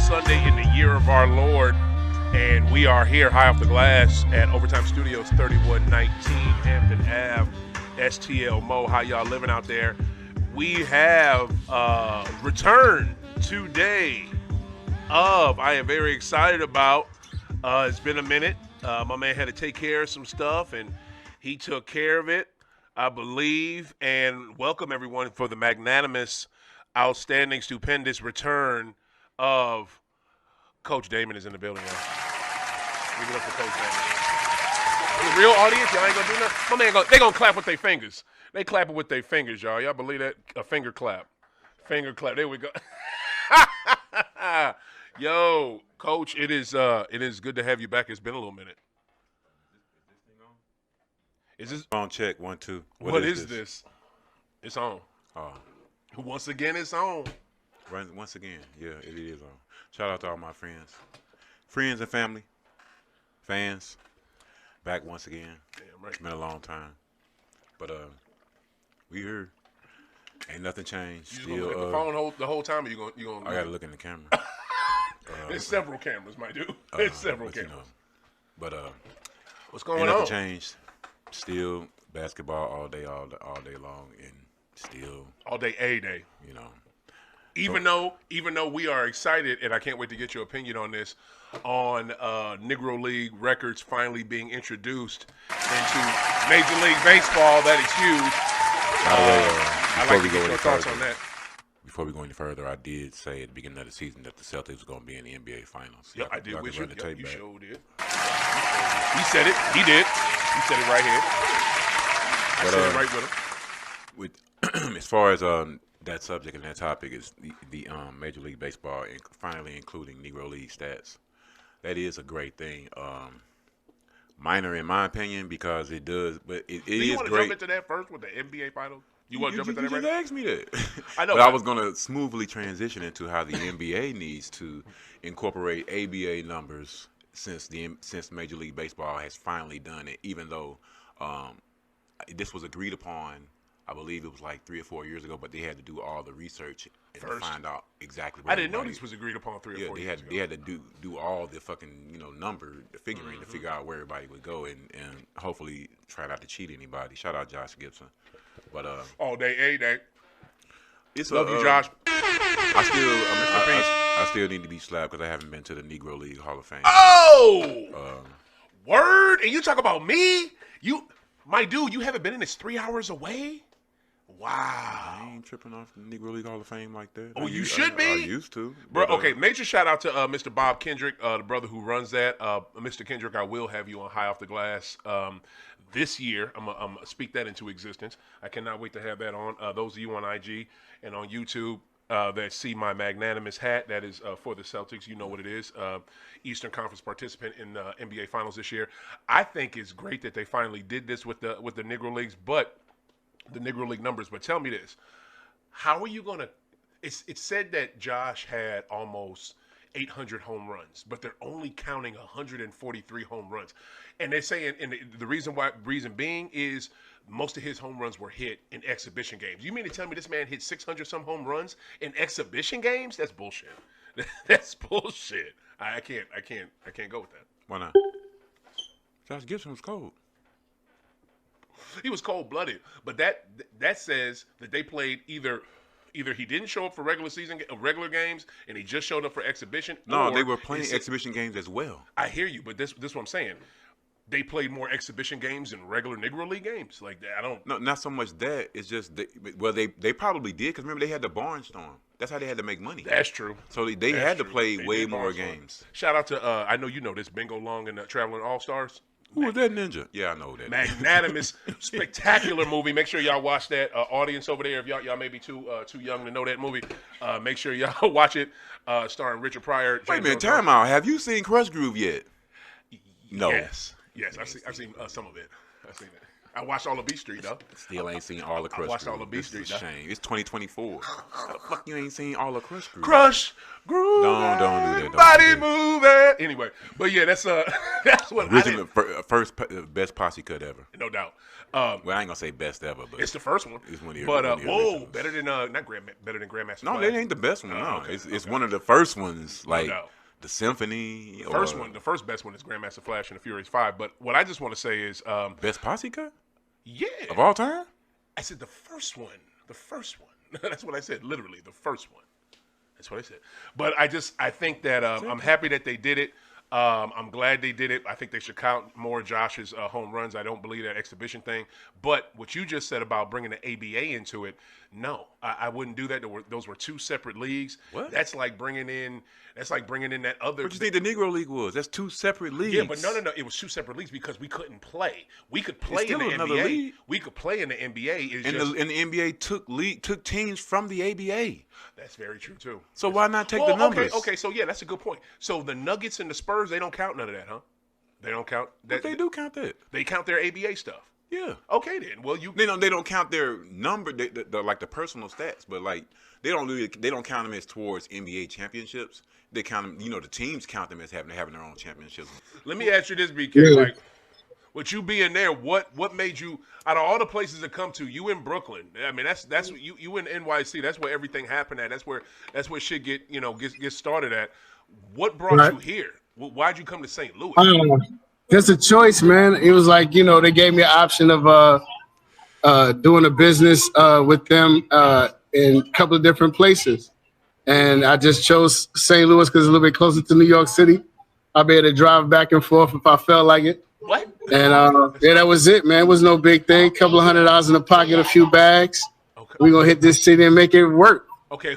Sunday in the year of our Lord, and we are here high off the glass at Overtime Studios, 3119 Hampton Ave, STL Mo. How y'all living out there? We have return today of I am very excited about. It's been a minute. My man had to take care of some stuff, and he took care of it, I believe. And welcome everyone for the magnanimous, outstanding, stupendous return of Coach Damon is in the building, y'all. Give it up for Coach Damon. The real audience, y'all ain't gonna do nothing. My man, they gonna clap with their fingers. They clapping with their fingers, y'all. Y'all believe that? A finger clap. Finger clap. There we go. Yo, Coach, it is good to have you back. It's been a little minute. Is this on check 1 2? What is this? It's on. Oh. Once again, it's on. Once again, yeah, it is on. Shout out to all my friends and family, fans, back once again. Damn right. It's been a long time, but we here. Ain't nothing changed. You just gonna look at the phone the whole time, or you gonna? I gotta look in the camera. There's several cameras, my dude. There's several cameras. You know, but what's going ain't on? nothing changed. Still basketball all day long, and still all day, a day. You know. Even though we are excited, and I can't wait to get your opinion on this, on Negro League records finally being introduced into Major League Baseball, that is huge. By the way, I'd like to get your thoughts on that. Before we go any further, I did say at the beginning of the season that the Celtics were going to be in the NBA Finals. Yeah, I did with you. Yep, you back. sure did. He said it. He did. He said it right here. I said it right with him. With as far as that subject and that topic is the Major League Baseball and finally including Negro League stats. That is a great thing. Minor in my opinion because it does, but it is great. You want to jump into that first with the NBA Finals? You want to jump into that right now? You just asked me that. I know. But I was going to smoothly transition into how the NBA needs to incorporate ABA numbers since Major League Baseball has finally done it, even though this was agreed upon. I believe it was like 3 or 4 years ago, but they had to do all the research and find out exactly. I didn't know this was agreed upon 3 or 4 years ago. They had to do all the fucking the figuring to figure out where everybody would go and hopefully try not to cheat anybody. Shout out Josh Gibson, but all day, a day. It's love you, Josh. I still need to be slapped because I haven't been to the Negro League Hall of Fame. Oh, word! And you talk about me? My dude, you haven't been in this 3 hours away? Wow. I ain't tripping off the Negro League Hall of Fame like that. Oh, you should be? I used to. Bro, okay, major shout out to Mr. Bob Kendrick, the brother who runs that. Mr. Kendrick, I will have you on High Off the Glass this year. I'm going to speak that into existence. I cannot wait to have that on. Those of you on IG and on YouTube that see my magnanimous hat, that is for the Celtics. You know what it is. Eastern Conference participant in NBA Finals this year. I think it's great that they finally did this with the Negro Leagues, but the Negro League numbers. But tell me this: how are you gonna? It's said that Josh had almost 800 home runs, but they're only counting 143 home runs, and they're saying, and the reason being is most of his home runs were hit in exhibition games. You mean to tell me this man hit 600 some home runs in exhibition games? That's bullshit. That's bullshit. I can't go with that. Why not? Josh Gibson was cold. He was cold-blooded, but that says that they played either he didn't show up for regular games and he just showed up for exhibition. No, they were playing exhibition games as well. I hear you, but this is what I'm saying. They played more exhibition games than regular Negro League games. Like that, I don't. No, not so much that. It's just they probably did because remember they had the barnstorm. That's how they had to make money. That's true. So they had to play way more games. Shout out to I know you know this Bingo Long and Traveling All Stars. Who was that ninja? Yeah, I know that. Magnanimous, spectacular movie. Make sure y'all watch that. Audience over there, if y'all may be too young to know that movie, make sure y'all watch it. Starring Richard Pryor. Wait a minute, time out. Have you seen Crush Groove yet? No. Yes, I've seen some of it. I've seen it. I watched all of B Street though. Still ain't seen all the Crush watched all Groove. of B This Street, is a though. shame. It's 2024. How the fuck you ain't seen all the Crush Groove? Crush Groove. Don't do that. Don't Body do that. moving. Anyway, but yeah, that's that's what Original, first best posse cut ever. no doubt. Well, I ain't gonna say best ever, but It's the first one. It's one of the- but one of the whoa, originals. better than better than Grandmaster. no, Flash. that ain't the best one. No, okay, it's one of the first ones, like doubt. the Symphony. First or one, the first best one is Grandmaster Flash and the Furious 5. But what I just want to say is, best posse cut yeah, of all time. I said the first one. The first one. That's what I said. Literally, the first one. That's what I said. But I think that I'm happy that they did it. I'm glad they did it. I think they should count more Josh's home runs. I don't believe that exhibition thing. But what you just said about bringing the ABA into it, no, I wouldn't do that. Those were two separate leagues. What? That's like bringing in that other. What you think the Negro League was? That's two separate leagues. Yeah, but no. It was two separate leagues because we couldn't play. We could play It's in the still another NBA. league. We could play in the NBA. It's And just, the NBA took teams from the ABA. that's very true too. So why not take the numbers? Okay. So yeah, that's a good point. So the Nuggets and the Spurs, they don't count none of that, huh? They don't count that. But they do count that. They count their ABA stuff. Yeah. Okay then. Well, They don't count their number, like the personal stats, but like they don't count them as towards NBA championships. They count them, the teams count them as having their own championships. Let me ask you this, BK. Yeah. Like, with you being there, what made you out of all the places to come to? You in Brooklyn. I mean, that's what you in NYC. That's where everything happened at. That's where shit get started at. What brought Right. you here? Why'd you come to St. Louis? Just a choice, man. It was like, they gave me an option of doing a business with them in a couple of different places. And I just chose St. Louis because it's a little bit closer to New York City. I'll be able to drive back and forth if I felt like it. What? And yeah, that was it, man. It was no big thing. Couple of $100 in the pocket, a few bags. Okay. We're going to hit this city and make it work. Okay.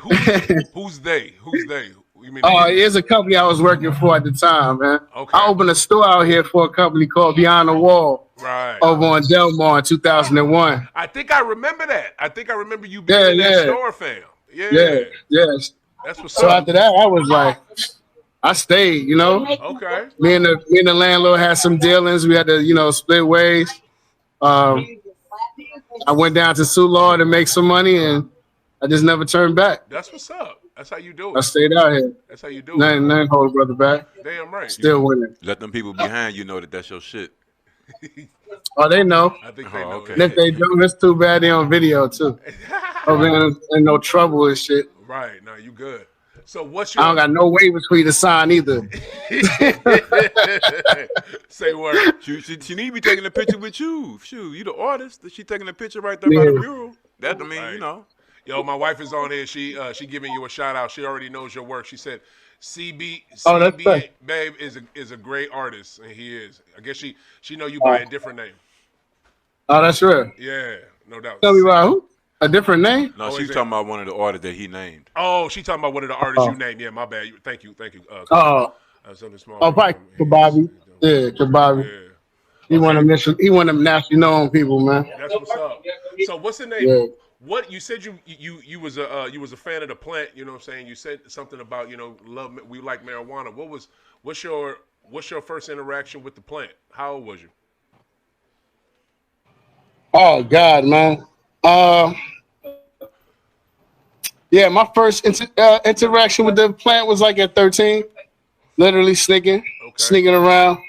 Who's they? Who's they? You mean? Here's a company I was working for at the time, man. Okay. I opened a store out here for a company called Beyond the Wall right. over on Delmar in 2001. I think I remember that. I think I remember you being in that yeah. store, fam. Yeah. Yes. That's what's So up. after that, I was like, I stayed, Okay. Me and the landlord had some dealings. We had to, split ways. I went down to Sioux Law to make some money, and I just never turned back. That's what's up. That's how you do I it. stayed out here. That's how you do it. Nothing hold a brother back. Damn right. Still winning. Let them people behind you know that that's your shit. Oh, they know. I think they know. okay. And if they don't, it's too bad they on video, too. Oh, man, in no trouble and shit. Right. No, you good. So what's I your don't got no waivers for you to sign either. say word? She need to be taking a picture with you. Shoot, you the artist. She taking a picture right there by the Yeah. mural. That Right. Yo, my wife is on here. She giving you a shout out. She already knows your work. She said CB Oh, that's right. Babe is a great artist, and he is. I guess she know you by a different name. Oh, that's real. Yeah, no doubt. Tell me about who? A different name? No, Oh, she's is it? talking about one of the artists that he named. Oh, she talking about one of the artists you named. Yeah, my bad. Thank you. Oh, Something small. probably Kababi. Yeah, Kababi. Yeah, He one of them nationally known people, man. that's what's up. So what's the name? Yeah. What you said you was a fan of the plant, you know what I'm saying? You said something about, we like marijuana. What's your first interaction with the plant? How old was you? Oh God, man. Yeah, my first interaction with the plant was like at 13. Literally sneaking around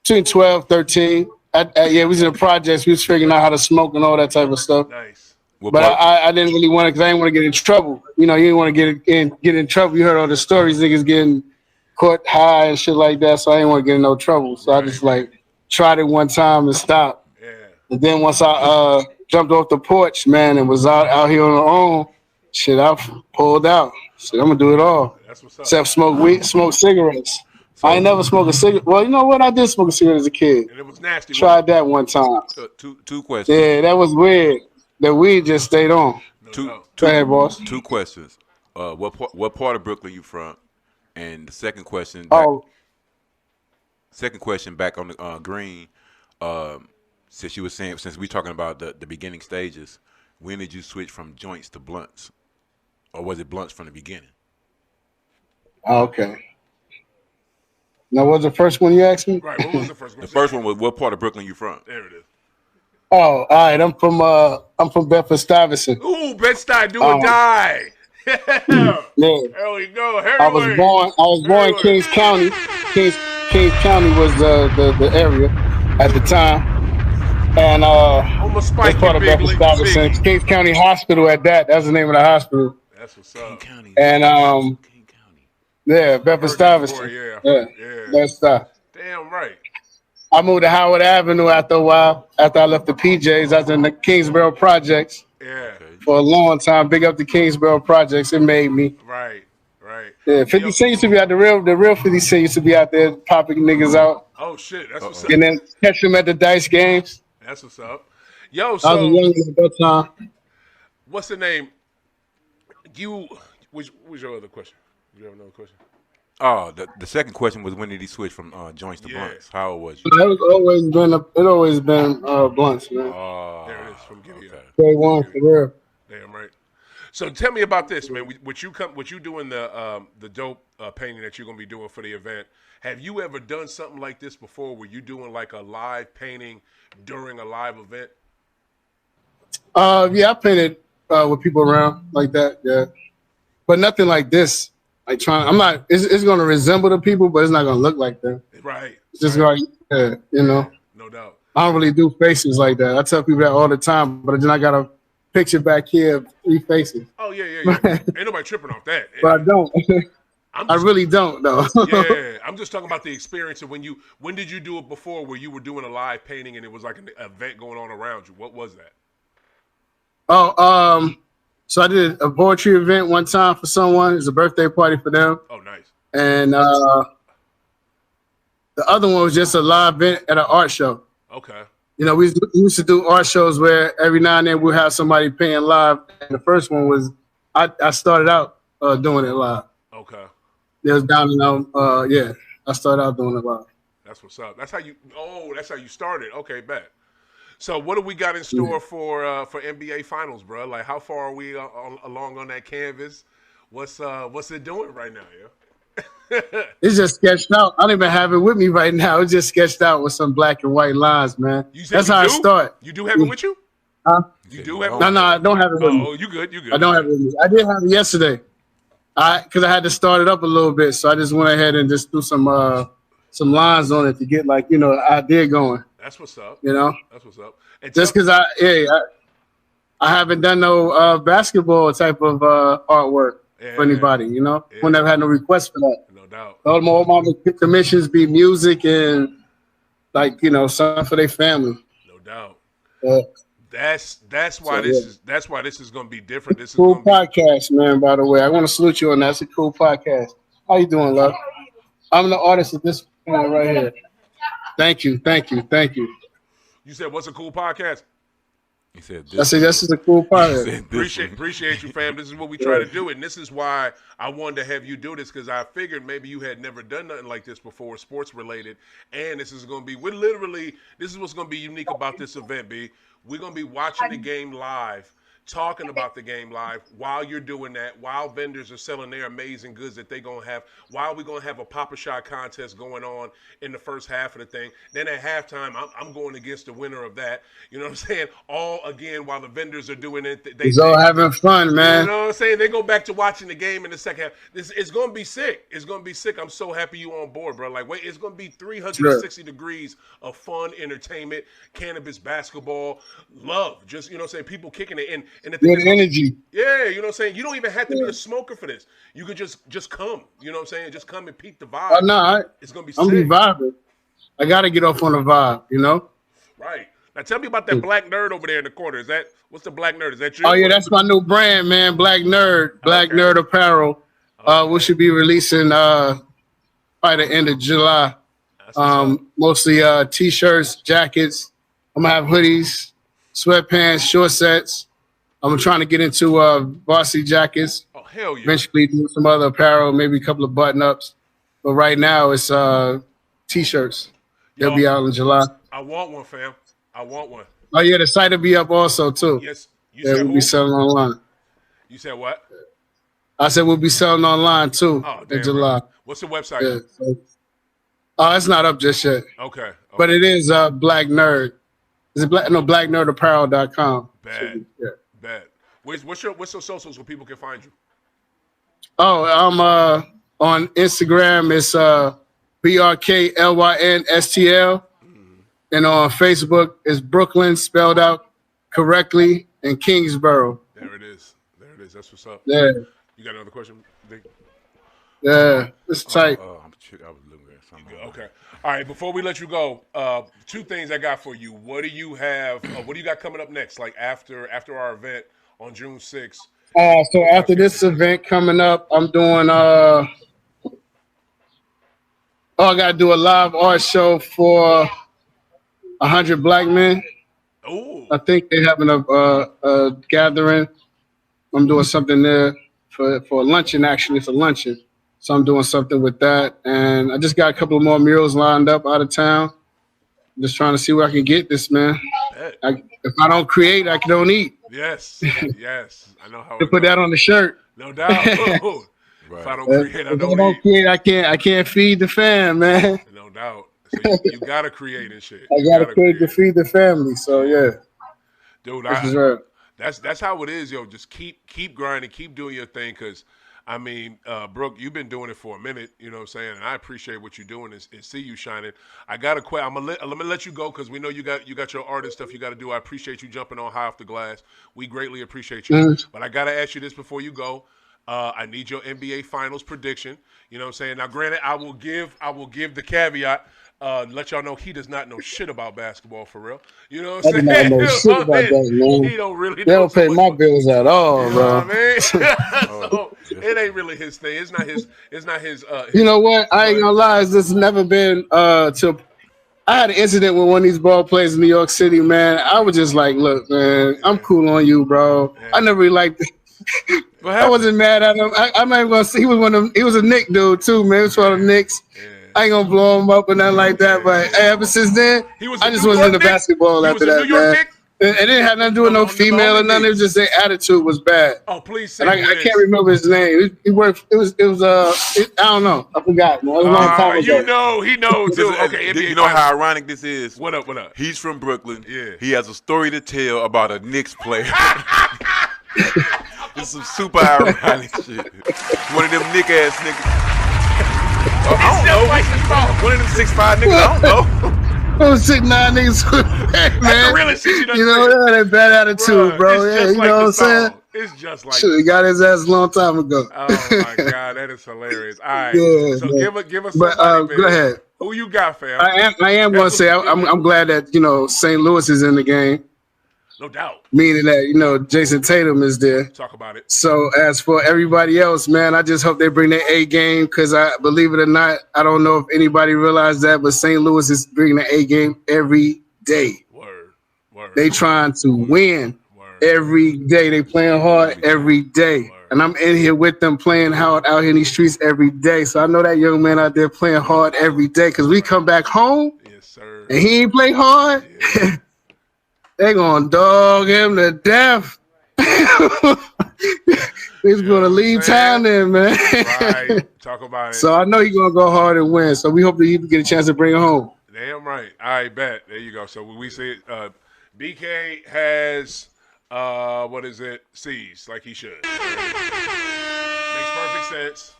between 12, 13. We was in the projects. We was figuring out how to smoke and all that type of stuff. Nice. What But part- I didn't really want to, because I didn't want to get in trouble. You didn't want to get in trouble. You heard all the stories, niggas getting caught high and shit like that. So I didn't want to get in no trouble. So I just tried it one time and stopped. Yeah. And then once I jumped off the porch, man, and was out here on our own, shit, I pulled out. Shit, I'm gonna do it all. That's what's up. Except smoke weed, smoke cigarettes. I ain't never smoked a cigarette. Well, you know what? I did smoke a cigarette as a kid. And it was nasty. Tried that one time. two questions. Yeah, that was weird. The weed just stayed on. No. Go ahead, boss. Two questions. What part of Brooklyn you from? And the second question. Second question back on the green. Since you were saying, since we talking about the beginning stages, when did you switch from joints to blunts, or was it blunts from the beginning? Okay. Now, what was the first one you asked me? Right. What was the first one? The first one was what part of Brooklyn you from? There it is. Oh, all right. I'm from Bedford Stuyvesant. Ooh, Bed-Stuy, do or Um, die. Yeah. yeah. There we go. I was Heavyweight. born. I was born in Heavyweight. Kings County. Kings County was the area at the time, and I'm gonna it's spike you, part of Bedford Stuyvesant. Biggie. Kings County Hospital at that. That's the name of the hospital. That's what's King up. County. And King County. yeah, Bedford Heard that before, Stuyvesant. yeah. Yeah, Yeah. that's stuff. Damn right. I moved to Howard Avenue after a while. After I left the PJs, I was in the Kingsborough Projects Yeah. Okay. for a long time. Big up the Kingsborough Projects. It made me. Right. Right. Yeah, 50 Yo, Cent used to be out the real 50 Cent used to be out there popping niggas out oh shit. That's what's Uh-oh. up. and then catch them at the dice games. That's what's up. Yo, I was so young at that time. what's the name? You was your other question? You have another question? Oh, the second question was when did he switch from joints to Yeah. blunts? How old was you? It always been blunts, man. Oh, There it is from Giddy okay. Up. Day one for real. Damn right. So tell me about this, man. What you doing the dope painting that you're gonna be doing for the event? Have you ever done something like this before? Were you doing like a live painting during a live event? Yeah, I painted with people around like that, yeah. But nothing like this. I'm not. It's gonna resemble the people, but it's not gonna look like them. Right. It's just right. like, yeah, you know. No doubt. I don't really do faces like that. I tell people that all the time, but then I got a picture back here of 3 faces. Oh yeah. Ain't nobody tripping off that. But I don't. I'm I just, really don't though. yeah, I'm just talking about the experience of when did you do it before where you were doing a live painting and it was like an event going on around you? What was that? Oh, so I did a poetry event one time for someone. It was a birthday party for them. Oh, nice. And the other one was just a live event at an art show. Okay. You know, we used to do art shows where every now and then we'll have somebody paying live. And the first one was, I started out doing it live. Okay. It was down in, yeah, I started out doing it live. That's what's up. That's how you started. Okay, bet. So what do we got in store for NBA Finals, bro? Like, how far are we along on that canvas? What's it doing right now, yo? It's just sketched out. I don't even have it with me right now. It's just sketched out with some black and white lines, man. That's how I start. You do have it with you? Huh? You do have it? No, I don't have it with me. Oh, you good? You good? I don't have it with me. I did have it yesterday. Because I had to start it up a little bit, so I just went ahead and just threw some lines on it to get like, you know, the idea going. That's what's up. You know, that's what's up. And just because I haven't done no basketball type of artwork for anybody. You know, we never had no requests for that. No doubt. All my commissions be music and like, you know, something for their family. No doubt. That's So, why this is going to be different. This is cool gonna podcast, man. By the way, I want to salute you on that. It's a cool podcast. How you doing, love? I'm the artist of this one right here. Thank you. You said, what's a cool podcast? He said, I said, this is a cool podcast. Appreciate you, fam. This is what we try to do, and this is why I wanted to have you do this, because I figured maybe you had never done nothing like this before, sports related, and this is going to be, this is what's going to be unique about this event, B. We're going to be watching the game live, talking about the game live while you're doing that, while vendors are selling their amazing goods that they're going to have, while we're going to have a Pop-A-Shot contest going on in the first half of the thing. Then at halftime, I'm going against the winner of that. You know what I'm saying? All, again, while the vendors are doing it. It's all having fun, man. You know what I'm saying? They go back to watching the game in the second half. It's going to be sick. It's going to be sick. I'm so happy you on board, bro. Like, wait, it's going to be 360 degrees of fun, entertainment, cannabis, basketball, love. Just, you know what I'm saying? People kicking it in. And the thing Good energy. Yeah, you know what I'm saying? You don't even have to be a smoker for this. You could just come. You know what I'm saying? Just come and peep the vibe. Oh, no, it's going to be I'm sick. vibing. I got to get off on the vibe, you know? Right. Now tell me about that black nerd over there in the corner. What's the black nerd? Is that you? Oh, yeah, that's my new brand, man. Black Nerd. Black Nerd Apparel. We should be releasing by the end of July. Mostly T-shirts, jackets. I'm going to have hoodies, sweatpants, short sets. I'm trying to get into varsity jackets. Oh, hell yeah. Eventually do some other apparel, maybe a couple of button-ups. But right now it's T-shirts. They'll be out in July. I want one, fam. I want one. Oh, yeah, the site will be up also, too. Yes. You Yeah, said we'll be selling online. You said what? I said we'll be selling online, too, in July. Right. What's the website? Yeah, so, it's not up just yet. Okay. But it is Black Nerd. Is it black? No, blacknerdapparel.com. Bad, Yeah. bad. What's your socials where people can find you? Oh, I'm on Instagram. It's BRKLYNSTL, and on Facebook it's Brooklyn spelled out correctly and Kingsborough. There it is. There it is. That's what's up. Yeah, You got another question, Vic? yeah, it's tight. I was looking at something. Okay. All right. Before we let you go, two things I got for you. What do you have? What do you got coming up next? Like after our event on June 6th. So after this event coming up, I'm doing I gotta do a live art show for 100 black men. Oh. I think they're having a gathering. I'm doing something there for a luncheon. Actually, it's a luncheon, so I'm doing something with that. And I just got a couple of more murals lined up out of town. I'm just trying to see where I can get this, man. If I don't create, I don't eat. Yes. Yes. I know how. To put that on the shirt. No doubt. If I don't create, I don't eat. Create, I can't feed the fam, man. No doubt. So you gotta create and shit. I gotta create to feed the family. So yeah, dude, that's how it is, yo. Just keep grinding, keep doing your thing, cause I mean, Brooke, you've been doing it for a minute, you know what I'm saying, and I appreciate what you're doing and see you shining. I got a question. Let me let you go because we know you got your art and stuff you got to do. I appreciate you jumping on High Off the Glass. We greatly appreciate you. But I gotta ask you this before you go. I need your NBA Finals prediction. You know what I'm saying? Now, granted, I will give the caveat. Let y'all know he does not know shit about basketball for real. You know what I'm saying? I don't know shit about that, man. He don't really. They don't pay my bills at all, you bro. Know what I mean? So, it ain't really his thing. It's not his. You know what? I ain't gonna lie. This has never been to. I had an incident with one of these ball players in New York City, man. I was just like, look, man, I'm cool on you, bro. I never really liked it. I wasn't mad at him. I'm not even gonna say he was a Knick dude too, man. He was one of the Knicks. I ain't gonna blow him up or nothing like that. But ever since then, I just wasn't into basketball after that, man. And it didn't have nothing to do with no female or nothing. It was just their attitude was bad. Oh, please say I can't remember his name. He worked. It was. I don't know. I forgot. Man. It was a long time ago. You know, he knows too. Okay, you know how ironic this is? What up? He's from Brooklyn. Yeah. He has a story to tell about a Knicks player. It's some super ironic shit. One of them Knick ass niggas. I don't know. One of them 6'5" niggas. I don't know. Those 6'9" niggas, man. That's the realest shit you know, that bad attitude, bro. Yeah, you know what I'm saying? It's just like he got his ass a long time ago. Oh my god, that is hilarious. All right, yeah, so man. give us. But go ahead. Who you got, fam? I am going to say I'm glad that St. Louis is in the game. No doubt. Meaning that, Jason Tatum is there. Talk about it. So as for everybody else, man, I just hope they bring their A game because I believe it or not, I don't know if anybody realized that, but St. Louis is bringing the A game every day. Word. They trying to win every day. They playing hard every day. And I'm in here with them playing hard out here in these streets every day. So I know that young man out there playing hard every day because we come back home and he ain't play hard. Yeah. They gonna dog him to death. He's gonna leave town then, man. Right. Talk about it. So I know he's gonna go hard and win. So we hope that he can get a chance to bring it home. Damn right. I bet. There you go. So when we say BK has what is it? C's like he should. Makes perfect sense.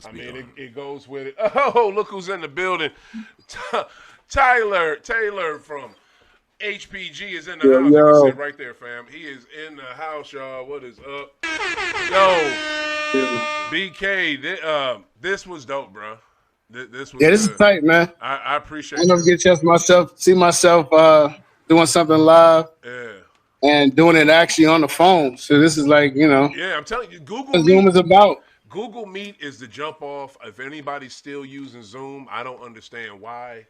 I mean, it goes with it. Oh, look who's in the building. Tyler from HPG is in the house. You can sit right there, fam. He is in the house, y'all. What is up? Yo, BK, this was dope, bro. This was this is tight, man. I appreciate it. I never get a chance to see myself doing something live. Yeah. And doing it actually on the phone. So this is like, Yeah, I'm telling you, Zoom is about. Google Meet is the jump off. If anybody's still using Zoom, I don't understand why.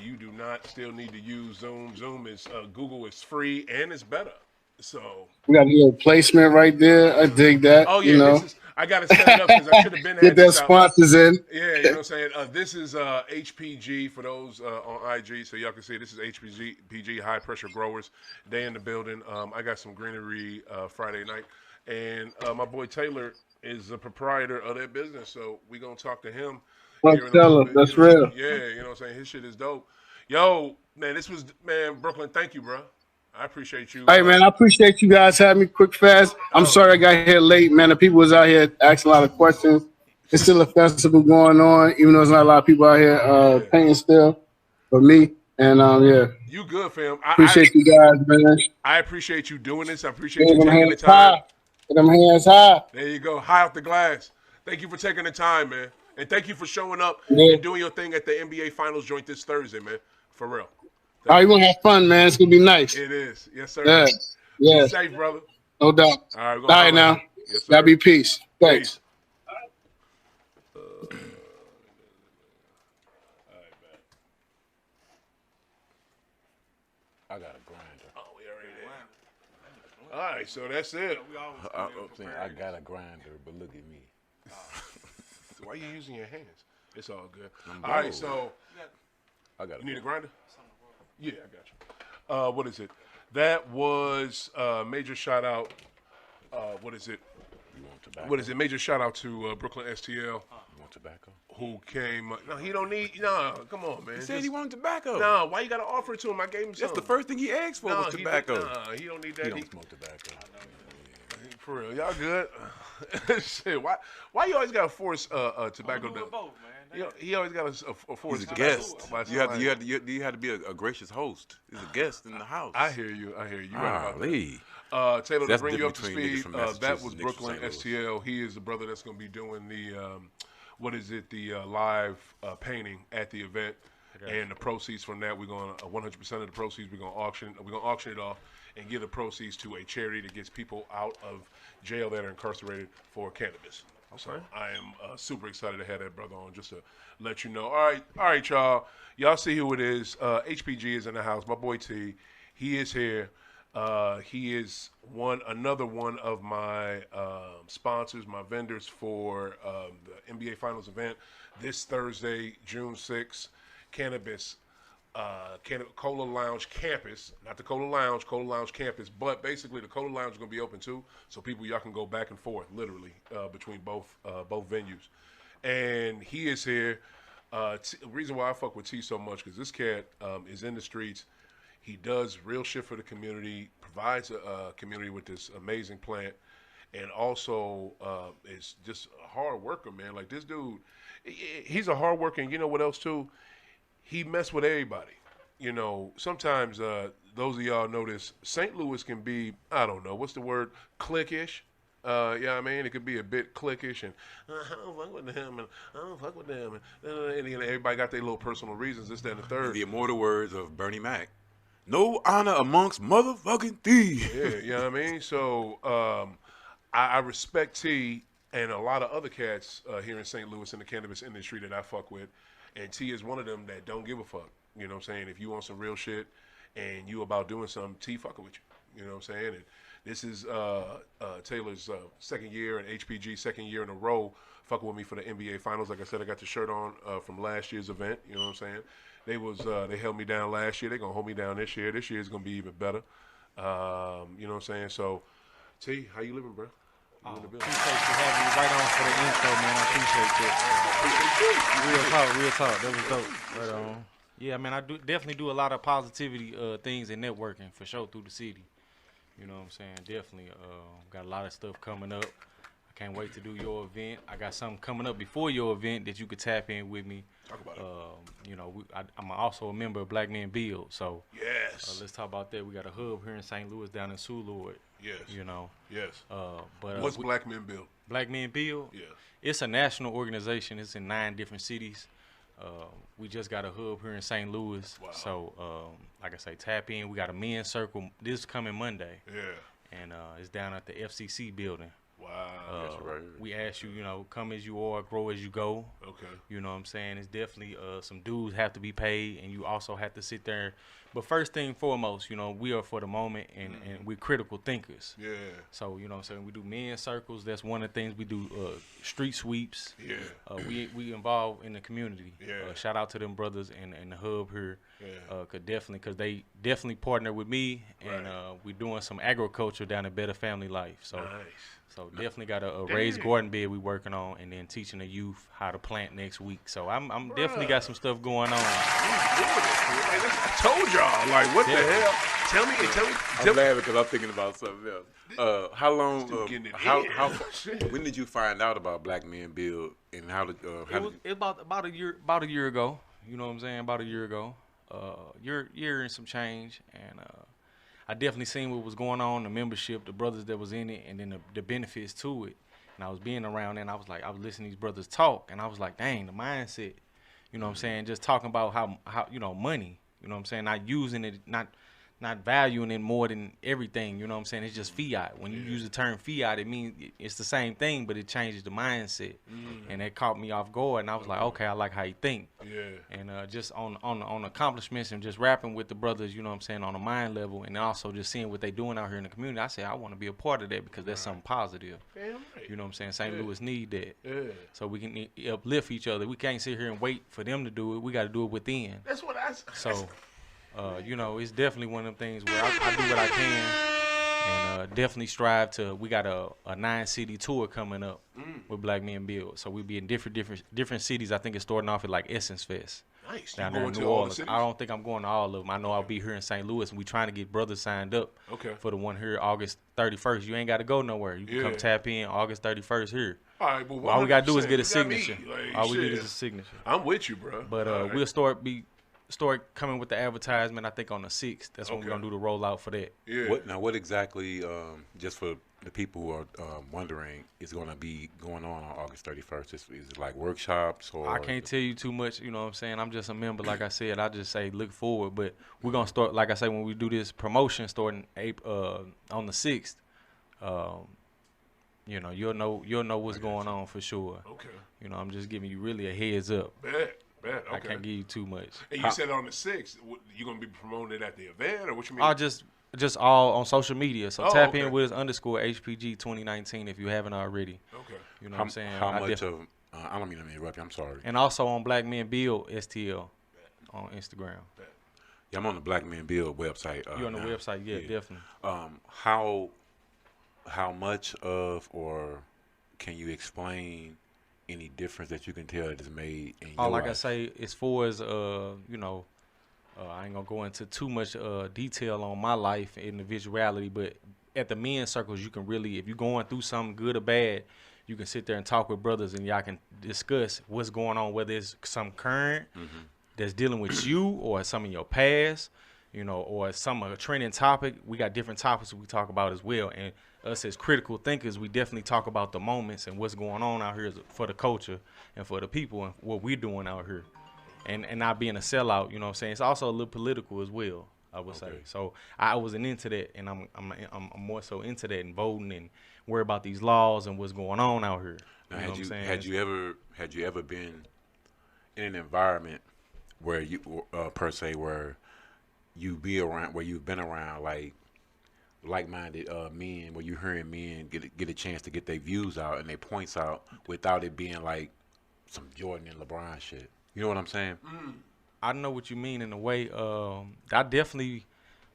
You do not still need to use Zoom. Zoom is Google is free and it's better. So we got a little placement right there. I dig that. Oh yeah, I gotta set it up because I should have been get their sponsors in. Yeah, you know what I'm saying. This is HPG for those on IG, so y'all can see this is HPG High Pressure Growers. They in the building. I got some greenery Friday night, and my boy Taylor is the proprietor of that business. So we gonna talk to him. That's real. Yeah, you know what I'm saying? His shit is dope. Yo, man, this was man, Brooklyn. Thank you, bro. I appreciate you. Hey man, I appreciate you guys having me quick fast. I'm sorry I got here late, man. The people was out here asking a lot of questions. It's still a festival going on, even though there's not a lot of people out here painting still for me. And yeah, You good, fam. appreciate you guys, man. I appreciate you doing this. I appreciate Get you them taking the hands time. high. Get them hands high. There you go. High off the glass. Thank you for taking the time, man. And thank you for showing up Yeah. and doing your thing at the NBA Finals joint this Thursday, man. For real. All right, you gonna have fun, man. It's gonna be nice. It is. Yes, sir. Yeah. Yeah. Be safe, brother. No doubt. All right, All right now. Yes, sir. Gotta be peace. Thanks. Peace. I got a grinder. Oh, we already there. All right, so that's it. I'm saying I got a grinder, but look at me. Why are you using your hands? It's all good. I'm All right, bold. so I got. you need a grinder? Yeah, I got you. What is it? That was major shout out. What is it? You want tobacco? What is it? Major shout out to Brooklyn STL, You want tobacco? who came. No, he don't need. No, come on, man. He said he wanted tobacco. No, why you gotta offer it to him? I gave him some. That's the first thing he asked for was tobacco. He don't need that. He don't smoke tobacco. For real, y'all good? Shit, why you always gotta force tobacco? Both, man. He always gotta force He's a tobacco guest. by You have somebody. you have to be a gracious host. He's a guest in the house. I hear you. You right about that. Golly. Taylor, That's to bring you up to different between niggas speed, from that Massachusetts was and niggas from Brooklyn St. Louis. STL. He is the brother that's going to be doing the, the live painting at the event. And the proceeds from that, we're going to, 100% of the proceeds, we're going to auction it off and give the proceeds to a charity that gets people out of jail that are incarcerated for cannabis. So I am super excited to have that brother on, just to let you know. All right, y'all. Y'all see who it is. HPG is in the house. My boy T, he is here. He is another one of my sponsors, my vendors for the NBA Finals event this Thursday, June 6th. Cannabis, Cola Lounge Campus, not the Cola Lounge Campus, but basically the Cola Lounge is going to be open too, so y'all can go back and forth, literally, between both venues. And he is here. The reason why I fuck with T so much, because this cat is in the streets. He does real shit for the community, provides a community with this amazing plant, and also is just a hard worker, man. Like, this dude, he's a hard worker, and you know what else too? He messed with everybody. You know, sometimes those of y'all know this, St. Louis can be, I don't know, what's the word, cliquish. Yeah, I mean, it could be a bit cliquish, and I don't fuck with them, and I don't fuck with them, and you know, everybody got their little personal reasons, this, that, and the third. The immortal words of Bernie Mac. No honor amongst motherfucking thieves. Yeah, you know what I mean? So I respect T and a lot of other cats here in St. Louis in the cannabis industry that I fuck with. And T is one of them that don't give a fuck. You know what I'm saying? If you want some real shit and you about doing something, T fucking with you. You know what I'm saying? And this is Taylor's second year and HPG second year in a row fucking with me for the NBA Finals. Like I said, I got the shirt on from last year's event. You know what I'm saying? They held me down last year. They're going to hold me down this year. This year is going to be even better. You know what I'm saying? So, T, how you living, bro? Appreciate you having me right on for the intro, man. I appreciate that. Real talk. That was dope. Right on. Yeah, man, I definitely do a lot of positivity things and networking for sure through the city. You know what I'm saying? Definitely got a lot of stuff coming up. I can't wait to do your event. I got something coming up before your event that you could tap in with me. Talk about it. You know, I'm also a member of Black Men Build, so Yes. let's talk about that. We got a hub here in St. Louis, down in Soulard. Yes. You know. Yes. But What's Black Men Build? Black Men Build? Yeah. It's a national organization. It's in 9 different cities. We just got a hub here in St. Louis. Wow. So, like I say, tap in. We got a men's circle this coming Monday. Yeah. And it's down at the FCC building. Wow. That's right. We ask you, come as you are, grow as you go. Okay. You know what I'm saying? It's definitely some dues have to be paid, and you also have to sit there But first thing foremost, you know, we are for the moment, and we're critical thinkers. Yeah. So, you know what I'm saying? We do men's circles. That's one of the things we do. Street sweeps. Yeah. We involve in the community. Yeah. Shout out to them brothers in the hub here. Yeah. Cause they definitely partner with me, and Right. we're doing some agriculture down at Better Family Life. So, Nice. so definitely got a raised garden bed we working on, and then teaching the youth how to plant next week. So I'm definitely got some stuff going on. I told y'all, like, what the hell? Tell me. I'm laughing because I'm thinking about something else. How long? Still getting it How? in. How? When did you find out about Black Men Build, and how did? It was about a year ago. You know what I'm saying? About a year ago. Year and some change, and I definitely seen what was going on, the membership, the brothers that was in it, and then the benefits to it. And I was being around, and I was listening to these brothers talk, and I was like, dang, the mindset. You know what I'm saying? Just talking about how you know, money. You know what I'm saying? Not using it, not valuing it more than everything. You know what I'm saying? It's just fiat. When you use the term fiat, it means it's the same thing, but it changes the mindset. And that caught me off guard, and I was like, okay, I like how you think. Yeah. And just on accomplishments and just rapping with the brothers, you know what I'm saying, on a mind level, and also just seeing what they doing out here in the community, I said I want to be a part of that because that's something positive. Damn right. You know what I'm saying? St. Louis need that. Yeah. So we can uplift each other. We can't sit here and wait for them to do it. We got to do it within. That's what I. So, you know, it's definitely one of them things where I do what I can, and definitely strive to. We got a 9-city tour coming up with Black Men Build. So we'll be in different cities. I think it's starting off at like Essence Fest. Nice. Down You there in going New to all the Orleans. cities? I don't think I'm going to all of them. I know I'll be here in St. Louis, and we trying to get brothers signed up for the one here August 31st. You ain't got to go nowhere. You can come tap in August 31st here. All right, but All we got to do is 100%, get a you got me. signature. Like, All we need shit. is a signature. I'm with you, bro. But All right. we'll start coming with the advertisement, I think, on the 6th. That's when we're going to do the rollout for that. Yeah. What exactly? Just for the people who are wondering, is going to be going on August 31st? Is it like workshops or? I can't tell you too much, you know what I'm saying? I'm just a member, like I said. I just say look forward. But we're going to start, like I say, when we do this promotion starting on the 6th, you know, you'll know what's going on for sure. Okay. You know, I'm just giving you really a heads up. Bet. Okay. I can't give you too much. And you said on the 6th, you gonna be promoting it at the event, or what you mean? I'll just all on social media. So Oh, tap okay. in with us _HPG 2019 if you haven't already. Okay. You know what I'm saying? How much of? I don't mean to interrupt you. I'm sorry. And also on Black Men Build STL on Instagram. Yeah, I'm on the Black Men Build website. You on the now. website? Yeah, definitely. How much of, or can you explain any difference that you can tell that is made in your Like life? I say, as far as you know, I ain't gonna go into too much detail on my life individuality, but at the men's circles, you can really, if you're going through something good or bad, you can sit there and talk with brothers, and y'all can discuss what's going on, whether it's some current that's dealing with you, or some in your past, you know, or some a trending topic. We got different topics we talk about as well, and us as critical thinkers, we definitely talk about the moments and what's going on out here for the culture and for the people and what we're doing out here, and not being a sellout. You know what I'm saying? It's also a little political as well, I would say. So I wasn't into that, and I'm more so into that and voting and worry about these laws and what's going on out here. Now, You know what I'm saying? had you ever been in an environment where you per se where you've been around like-minded men, where you hearing men get a chance to get their views out and their points out without it being like some Jordan and LeBron shit? You know what I'm saying? I know what you mean in a way. I definitely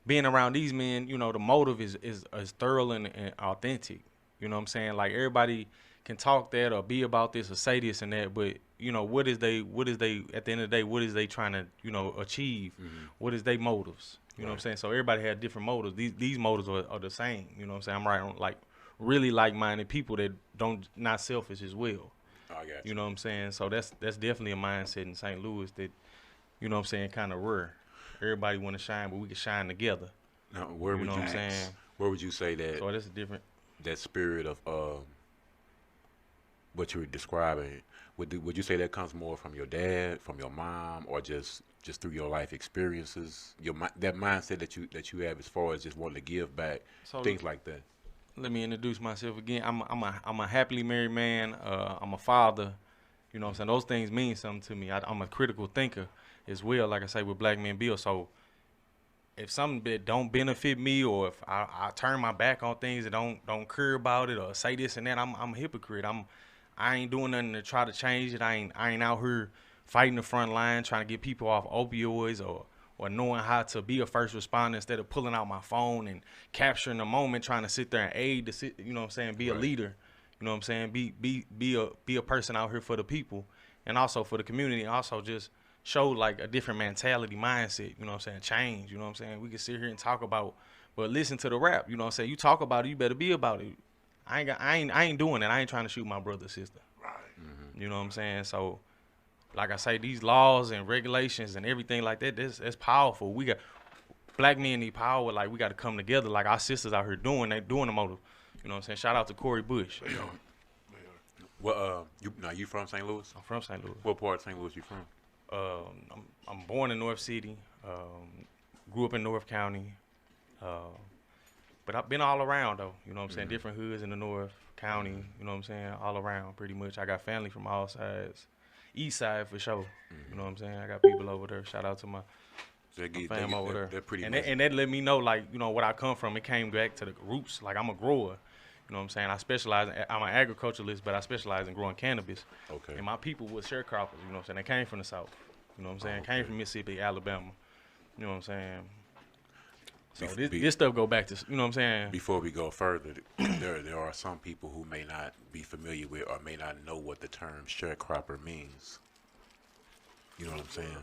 being around these men. You know, the motive is thorough and authentic. You know what I'm saying? Like, everybody can talk that or be about this or say this and that, but you know, what is they at the end of the day, what is they trying to, you know, achieve? What is their motives? You know what I'm saying? So everybody had different motives. These motives are the same. You know what I'm saying? I'm right on, like, really like-minded people that not selfish as well. I got you. You know what I'm saying? So that's definitely a mindset in St. Louis that, you know what I'm saying, kind of rare. Everybody want to shine, but we can shine together. Now, where You would know you what I'm saying? Where would you say that So that's a different. that spirit of what you were describing, would you say that comes more from your dad, from your mom, or just through your life experiences, that mindset that you have as far as just wanting to give back, So things like that? Let me introduce myself again. I'm a happily married man. I'm a father. You know what I'm saying? Those things mean something to me. I'm a critical thinker as well, like I say, with Black Men Build. So if something that don't benefit me, or if I turn my back on things and don't care about it, or say this and that, I'm a hypocrite. I ain't doing nothing to try to change it. I ain't out here fighting the front line trying to get people off opioids, or knowing how to be a first responder instead of pulling out my phone and capturing the moment, trying to sit there and aid the you know what I'm saying, be a leader. You know what I'm saying? Be a person out here for the people and also for the community, and also just show like a different mentality, mindset, you know what I'm saying, change, you know what I'm saying? We can sit here and talk about, but listen to the rap, you know what I'm saying? You talk about it, you better be about it. I ain't doing it. I ain't trying to shoot my brother or sister. Right. You know what I'm saying? So like I say, these laws and regulations and everything like that, that's powerful. We got black men need power. Like, we got to come together. Like our sisters out here doing the motive. You know what I'm saying? Shout out to Corey Bush. They are. Well, you from St. Louis? I'm from St. Louis. What part of St. Louis you from? I'm born in North City. Grew up in North County. But I've been all around though. You know what I'm saying? Different hoods in the North County. You know what I'm saying? All around pretty much. I got family from all sides. East side for sure. You know what I'm saying? I got people over there. Shout out to my fam over there. They're pretty and much. that let me know, like, you know, what I come from. It came back to the roots. Like, I'm a grower. You know what I'm saying? I'm an agriculturalist, but I specialize in growing cannabis. Okay. And my people were sharecroppers, you know what I'm saying? They came from the South. You know what I'm saying? Came from Mississippi, Alabama. You know what I'm saying? So this stuff go back to, you know what I'm saying? Before we go further, there are some people who may not be familiar with or may not know what the term sharecropper means. You know what I'm saying?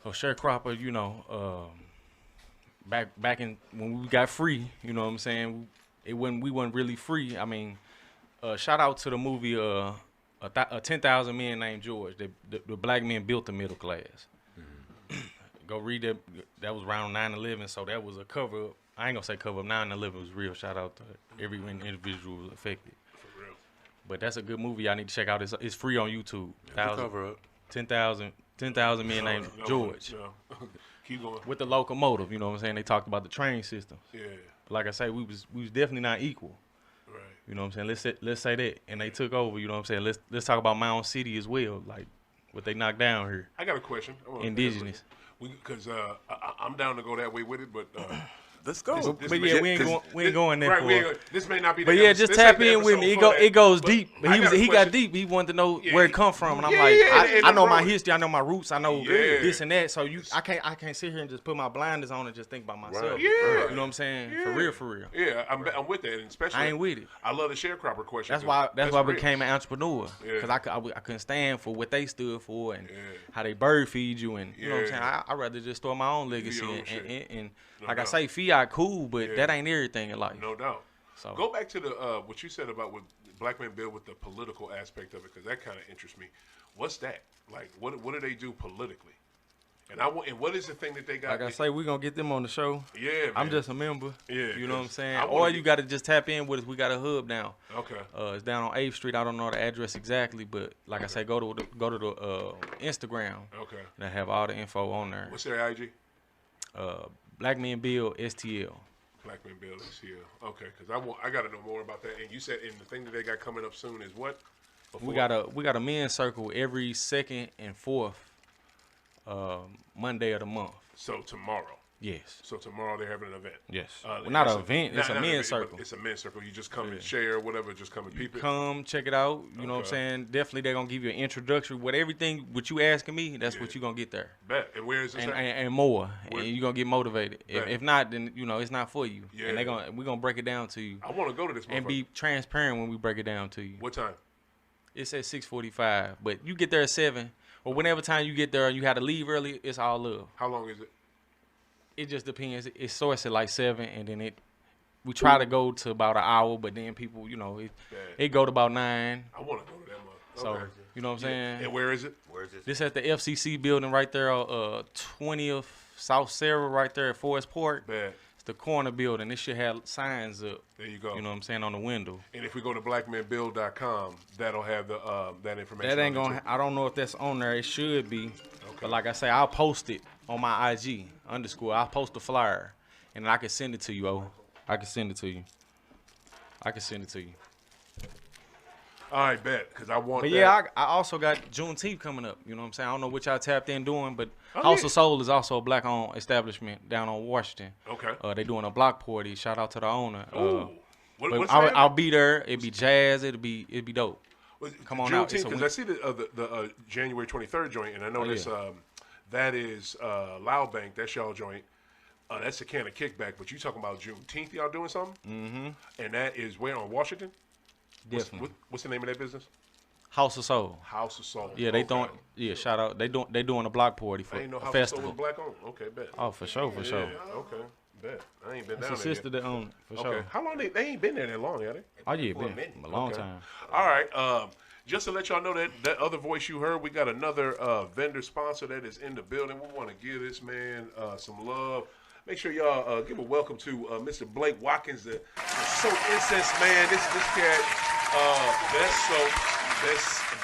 So sharecropper, you know, back in when we got free, you know what I'm saying? We wasn't really free. I mean, shout out to the movie 10,000 Men Named George. The black men built the middle class. Go read that. That was around 9/11, so that was a cover up. I ain't gonna say cover up. 9/11 was real. Shout out to every individual affected. For real. But that's a good movie. I need to check out. It's free on YouTube. Cover up. 10,000 Men Named George. No. Keep going. With the locomotive, you know what I'm saying? They talked about the train system. Yeah. Like I say, we was definitely not equal. Right. You know what I'm saying? Let's say that, and they took over. You know what I'm saying? Let's talk about Mound City as well, like what they knocked down here. I got a question. Indigenous. Because I'm down to go that way with it, but Let's go. But yeah, we ain't going there. Right, this may not be. But yeah, just tap in with me. It goes deep. But he got deep. He wanted to know where it come from, and I'm like, I know my history. I know my roots. I know this and that. So I can't sit here and just put my blinders on and just think about myself. Right. Yeah. You know what I'm saying? Yeah. For real. Yeah, I'm with that, and especially I ain't with it. I love the sharecropper question. That's why I real. became an entrepreneur, because I couldn't stand for what they stood for and how they bird feed you, and you know what I'm saying. I'd rather just store my own legacy and like I say, fiat cool, but that ain't everything in life. No doubt. So go back to the what you said about what black men build with the political aspect of it, because that kind of interests me. What's that? Like, what do they do politically? And what is the thing that they got? Like I say, we're gonna get them on the show. Yeah, man. I'm just a member. Yeah, you know what I'm saying. Or you got to just tap in with us. We got a hub down. Okay. It's down on 8th Street. I don't know the address exactly, but like I say, go to the Instagram. Okay. And I have all the info on there. What's their IG? Black Men Build STL. Black Men Build STL. Okay, because I got to know more about that. And you said, and the thing that they got coming up soon is what? We got a men's circle every second and fourth Monday of the month. So tomorrow. Yes. So tomorrow they're having an event. Yes. Well, not an event. It's a men's circle. It's a men's circle. You just come and share whatever. Just come and peep it. Come check it out. You know what I'm saying? Definitely they're gonna give you an introductory. What you asking me, that's what you gonna get there. Bet. And where is this? And more. And you're gonna get motivated. If not, then it's not for you. Yeah. And we're gonna break it down to you. I want to go to this. And be transparent when we break it down to you. What time? It's at 6:45, but you get there at 7, or whenever time you get there and you have to leave early. It's all love. How long is it? It just depends. It starts at like 7, and then we try to go to about an hour, but then people, it go to about 9. I want to go to that month. So okay. you know what I'm saying? And where is it? Where is this? This at the FCC building right there, 20th South Sarah, right there at Forest Park. Bad. It's the corner building. It should have signs up. There you go. You know what I'm saying, on the window. And if we go to blackmenbuild.com, that'll have the that information. That ain't gonna. I don't know if that's on there. It should be. Okay. But like I say, I'll post it on my IG _ I'll post the flyer, and I can send it to you. I can send it to you. All right, bet, because I want But that. yeah, I also got Juneteenth coming up. You know what I'm saying? I don't know what y'all tapped in doing, but House yeah. of Soul is also a black-owned establishment down on Washington. Okay. They doing a block party. Shout out to the owner. Ooh. But What's I'll be there. It'd be jazz. It'd be dope. Come on out. It's a because I see the January 23rd joint, and I know this. That is Loud Bank. That's y'all joint. That's a can of kickback. But you talking about Juneteenth? Y'all doing something? Mm-hmm. And that is where on Washington? Definitely. What's the name of that business? House of Soul. House of Soul. Yeah, they don't. Yeah, shout out. They doing a block party for I ain't know a House festival. of Soul was black owned. Okay, bet. Oh, for sure, for sure. Okay, bet. I ain't been It's down a there sister yet. that own for Okay. sure. How long they ain't been there that long, have they? Oh yeah, For a been minute. a long Okay. time. All right. Just to let y'all know that other voice you heard, we got another vendor sponsor that is in the building. We want to give this man some love. Make sure y'all give a welcome to Mr. Blake Watkins, the soap incense man. This cat, best soap,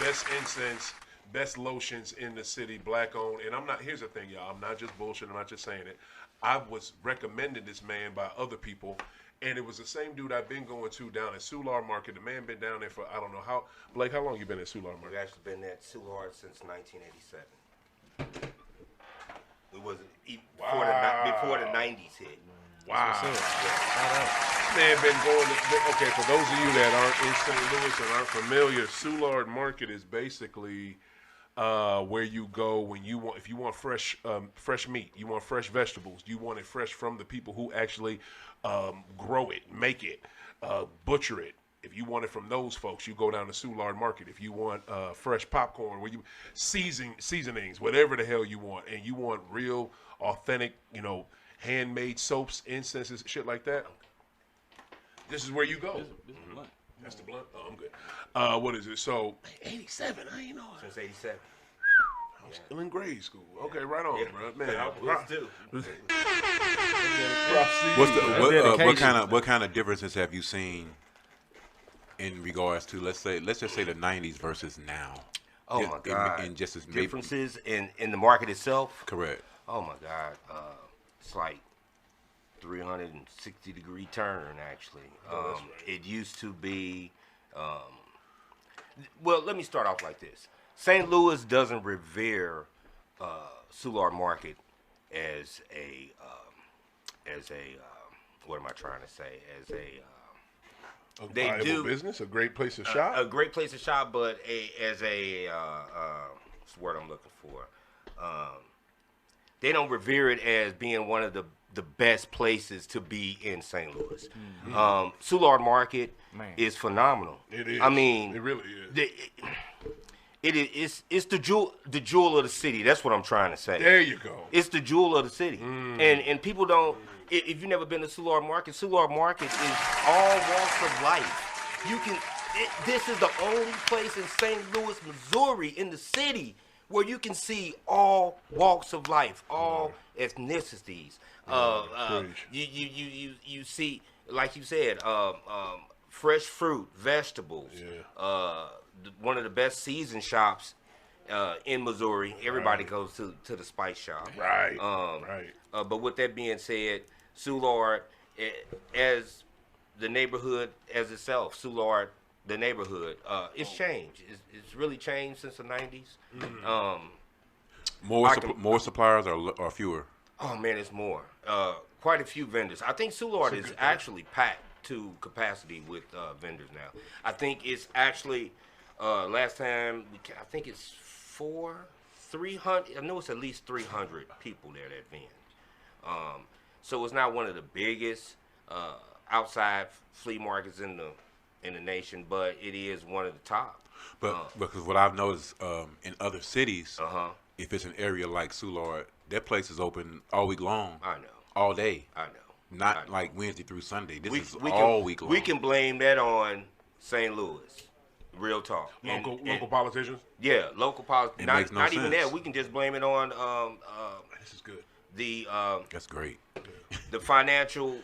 best incense, best lotions in the city, black owned. And here's the thing, y'all. I'm not just bullshit. I'm not just saying it. I was recommended this man by other people. And it was the same dude I've been going to down at Soulard Market. The man been down there for, I don't know how. Blake, how long you been at Soulard We've Market? actually been at Soulard since 1987. We wasn't before the 90s hit. Wow. Yeah. Man been going to, okay, for those of you that aren't in St. Louis and aren't familiar, Soulard Market is basically where you go when you want, if you want fresh meat, you want fresh vegetables, you want it fresh from the people who actually grow it, make it, butcher it. If you want it from those folks, you go down to Soulard Market. If you want fresh popcorn, where you seasonings, whatever the hell you want, and you want real, authentic, handmade soaps, incenses, shit like that, this is where you go. This is blunt. That's the blunt. Oh, I'm good. What is it? So 87. I ain't know it. Since 87. I was still in grade school. Okay, right on, bro. Man, I was too. What kind of differences have you seen in regards to let's just say the 90s versus now? Oh my God! And just as differences in the market itself. Correct. Oh my God! It's like 360-degree turn actually. That's right. It used to be. Well, let me start off like this. St. Louis doesn't revere Soulard Market as a what am I trying to say? As A they viable do business, a great place to shop. a great place to shop, but as a what's the word I'm looking for? They don't revere it as being one of the best places to be in St. Louis. Mm-hmm. Soulard Market is phenomenal. It is. I mean, it really is. It's the jewel of the city. That's what I'm trying to say. There you go. It's the jewel of the city. And people don't. If you've never been to Soulard Market is all walks of life. This is the only place in St. Louis, Missouri, in the city, where you can see all walks of life, all ethnicities. You see, like you said, fresh fruit, vegetables. Yeah. One of the best season shops in Missouri. Everybody goes to the spice shop. Right. Right. But with that being said, Soulard, as the neighborhood as itself, Soulard, the neighborhood, it's changed. It's really changed since the 90s. More suppliers or fewer? Oh man, it's more. Quite a few vendors. I think Soulard is actually packed to capacity with vendors now. I think it's actually last time I think it's 300. I know it's at least 300 people there that vend. So it's not one of the biggest outside flea markets in the nation, but it is one of the top. But because what I've noticed in other cities, if it's an area like Soulard, that place is open all week long. I know. All day. I know. Not like Wednesday through Sunday. This is we all week long. We can blame that on St. Louis. Real talk. Local politicians. Yeah, local politics. Makes no not even sense. that. We can just blame it on This is good. the That's great. the financial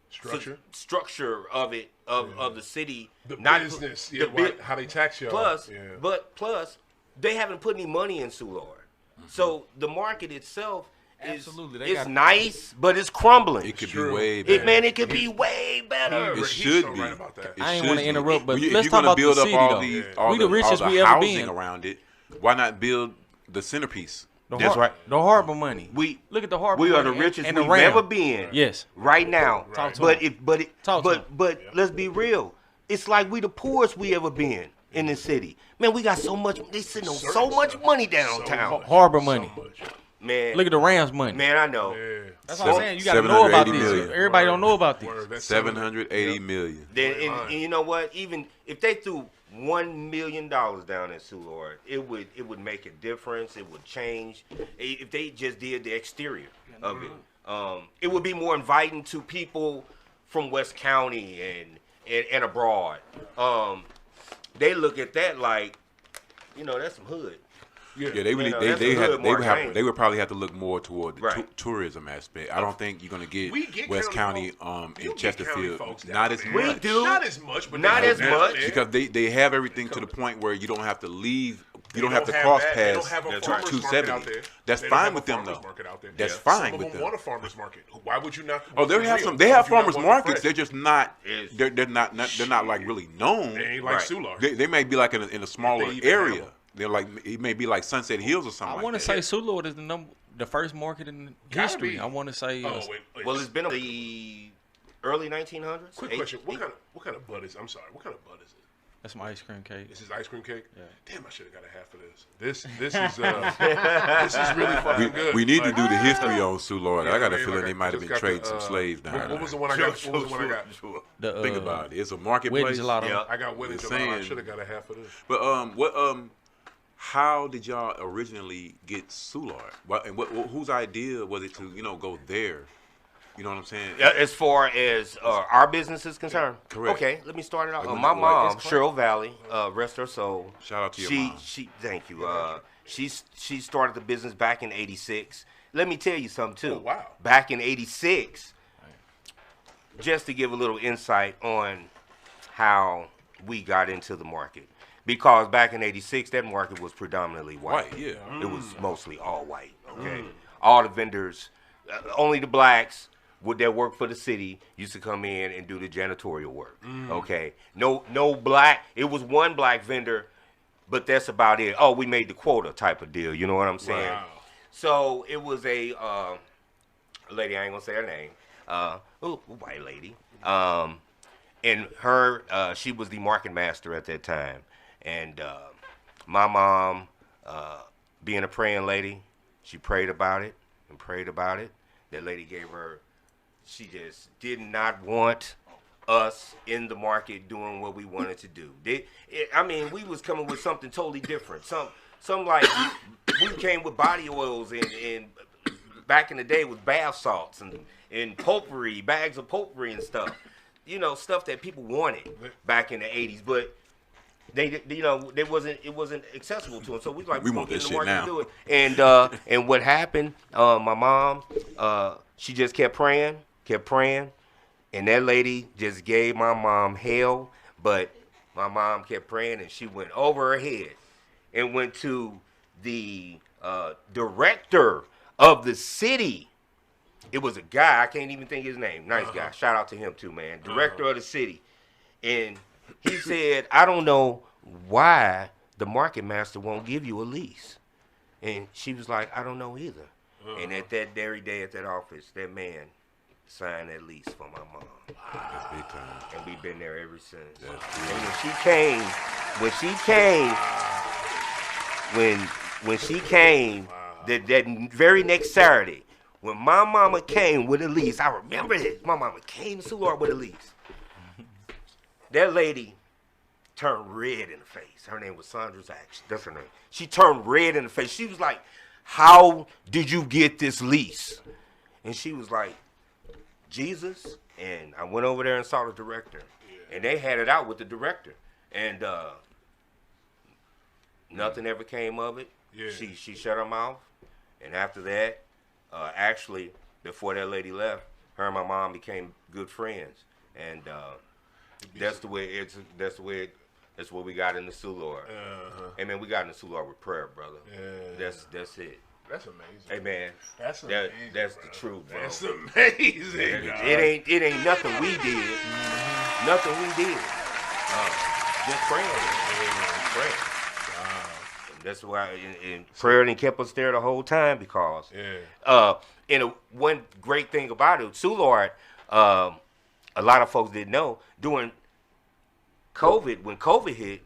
Structure. of it of the city. The not business. the Yeah. bu- How they tax y'all. Plus, Yeah. plus they haven't put any money in Soulard. So the market itself Absolutely. They It's got- nice, but it's crumbling. It could be True. way better. It could be way better. It He's should so be. right about that. It I ain't should wanna be. interrupt, but If let's you're talk gonna about the build up city, all though. the We all the richest all the we ever housing been. around it, why not build the centerpiece? That's right. The harbor money. We Look at the harbor we money. are the richest and the we've Ram. ever been. Yes. Right now. Talk to But him. Talk to him. but let's be real. It's like we the poorest we ever been in the city. Man, we got so much. They sitting on so Certain much stuff. money downtown. Harbor money. So much. Man, Look at the Rams money. man, I know. Yeah. That's what I'm saying. You got to know about 780 these. million. Everybody don't know about these. Word, that's 780 million. And you know what? Even if they threw $1 million down at Soulard, it would make a difference. It would change. If they just did the exterior of it, it would be more inviting to people from West County and abroad. They look at that like, that's some hood. Yeah, they really know, they that's they a had hood they would market, have ain't they would probably have to look more toward the Right. tourism aspect. I don't think you're gonna get We get West county County You in get county Chesterfield folks down not as there. much. We do. Not as much, but Not they as down much. there. Because they have everything to the point where you don't have to leave. You don't They have to cross that. They don't past have a That's farmer's right. market out 270. there. That's They don't fine have a with them, farmer's though. market out there. That's Some fine of with them them. want a farmer's market. Why would you not? Oh, they for have real, some. They why have would you not farmers want the markets. fresh? They're just not. Yes. They're not like really known. They ain't like Right. Soulard. They may be like in a smaller even have area. them. They're like it may be like Sunset Hills or something. I like want to that. say Soulard is the first market in Gotta history. be. I want to say. Oh, wait. Well, it's been the early 1900s. Quick question: What kind of bud is? I'm sorry. What kind of bud is it? That's my ice cream cake. This is ice cream cake. Yeah. Damn, I should have got a half of this. This is this is really fucking good. We need to Like, do the history on Soulard. I got a man, feeling like, they might have just been got trading the, some slaves down What there. was the one I got? What was the one I got? The, Think about it. It's a Wedding marketplace. gelato. Yeah. I got wedding Just gelato. I saying. should have got a half of this. But how did y'all originally get Soulard? And whose idea was it to go there? You know what I'm saying? As far as our business is concerned, Correct. Okay, let me start it out. Like, My like- mom, Cheryl Valley, rest her soul. Shout out to your she, mom. She, thank you. She started the business back in '86. Let me tell you something too. Oh, wow. Back in '86, just to give a little insight on how we got into the market, because back in '86 that market was predominantly white. White, yeah. It was mostly all white. Okay, all the vendors, only the blacks that work for the city used to come in and do the janitorial work. Okay, no black. It was one black vendor, but that's about it. Oh, we made the quota type of deal. You know what I'm saying? Wow. So it was a lady. I ain't gonna say her name. White lady. And her, she was the market master at that time. And my mom, being a praying lady, she prayed about it and prayed about it. That lady gave her, she just did not want us in the market doing what we wanted to do. We was coming with something totally different. Some like, we came with body oils and back in the day with bath salts and potpourri, bags of potpourri and stuff. Stuff that people wanted back in the 80s, but it wasn't accessible to them. So we like, We gonna want get this in the shit market now. and do it. And what happened? My mom, she just kept praying, and that lady just gave my mom hell. But my mom kept praying, and she went over her head and went to the director of the city. It was a guy, I can't even think his name. Nice guy. Shout out to him too, man. Director of the city. And he said, I don't know why the market master won't give you a lease. And she was like, I don't know either. And at that very day at that office, that man signed that lease for my mom. That's big time. And we've been there ever since. That's And when she came, that very next Saturday, when my mama came with a lease, I remember this. My mama came to Soulard with a lease. That lady turned red in the face. Her name was Sandra Zach. That's her name. She turned red in the face. She was like, how did you get this lease? And she was like, Jesus. And I went over there and saw the director. And they had it out with the director. And nothing ever came of it. Yeah. She shut her mouth. And after that, actually, before that lady left, her and my mom became good friends. And that's what we got in the Soulard. And man, we got in the Soulard with prayer, brother. Yeah. That's it. That's amazing. Hey man, That's amazing. that's bro. the truth, bro. That's amazing. It ain't nothing we did. Nothing we did. Just praying. Praying. That's why and prayer didn't kept us there the whole time because and one great thing about it, Soulard, a lot of folks didn't know during COVID, when COVID hit,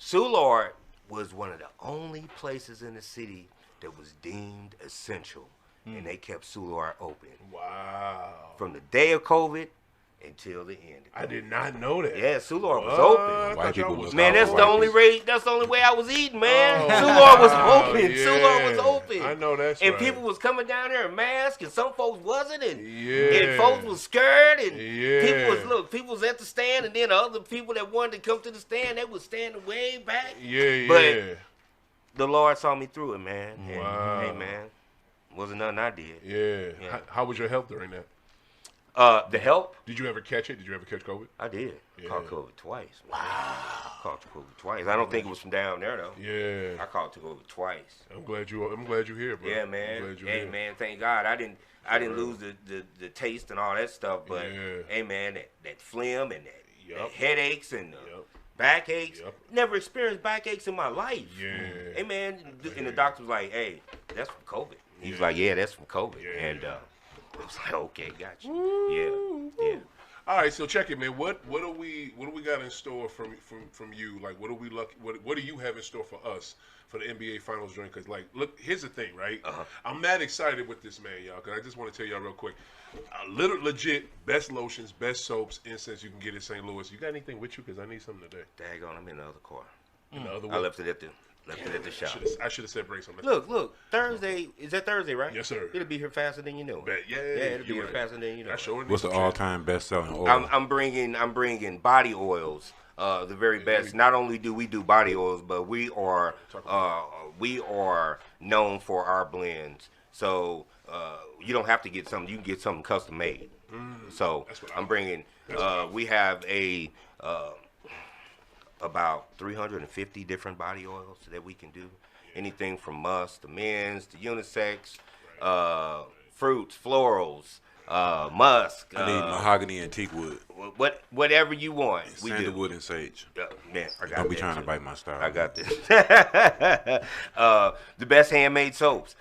Soulard was one of the only places in the city that was deemed essential, and they kept Soulard open. Wow. From the day of COVID until the end. I did not know that. Yeah, Soulard was open. White people was Man, that's white the only people. way. That's the only way I was eating, man. Oh, Soulard was wow, open. yeah. Soulard was open. I know that's and right. people was coming down there in masks, and some folks wasn't, and Yeah. folks was scared, and Yeah. people was at the stand, and then the other people that wanted to come to the stand, they was standing way back. Yeah. But the Lord saw me through it, man. And, Wow. hey, man, wasn't nothing I did. Yeah. Yeah. How was your health during that? The help. Did you ever catch it? Did you ever catch COVID? I did. Yeah. Caught COVID twice. Wow. Caught COVID twice. I don't think it was from down there though. Yeah. I caught COVID twice. I'm glad you're here, bro. Yeah, I'm man. glad you're Hey, here. man. Thank God I didn't lose the taste and all that stuff. But Yeah. hey, man, that phlegm and that Yup. headaches and Yup. backaches. Yup. Never experienced backaches in my life. Yeah. Hey, man. And the doctor was like, "Hey, that's from COVID." He was like, "Yeah, that's from COVID." Yeah. And it was like, "Okay, got you." Yeah. All right, so check it, man. What do we got in store from you? Like, what do you have in store for us for the NBA Finals joint? Because, like, look, here's the thing, right? I'm mad excited with this man, y'all. Because I just want to tell y'all real quick, legit best lotions, best soaps, incense you can get in St. Louis. You got anything with you? Because I need something today. Daggone, I'm in the other car. In the other I way. left it at the shop. I should have said bring something. Look, Thursday, is that Thursday, right? Yes, sir. It'll be here faster than you know. Bet. Yeah, it'll be you here right. faster than you know. I sure need What's the some shit. all-time best-selling oil? I'm bringing body oils, the very best. Not only do we do body oils, but we are known for our blends. So you don't have to get something; you can get something custom made. So That's what I I'm want. bringing. We have about 350 different body oils that we can do. Anything from musk to men's to unisex, fruits, florals, musk. I need mahogany and teak wood, Whatever you want, we do. sandalwood and sage. Man, I got Don't be that trying to too. bite my style. I got this. The best handmade soaps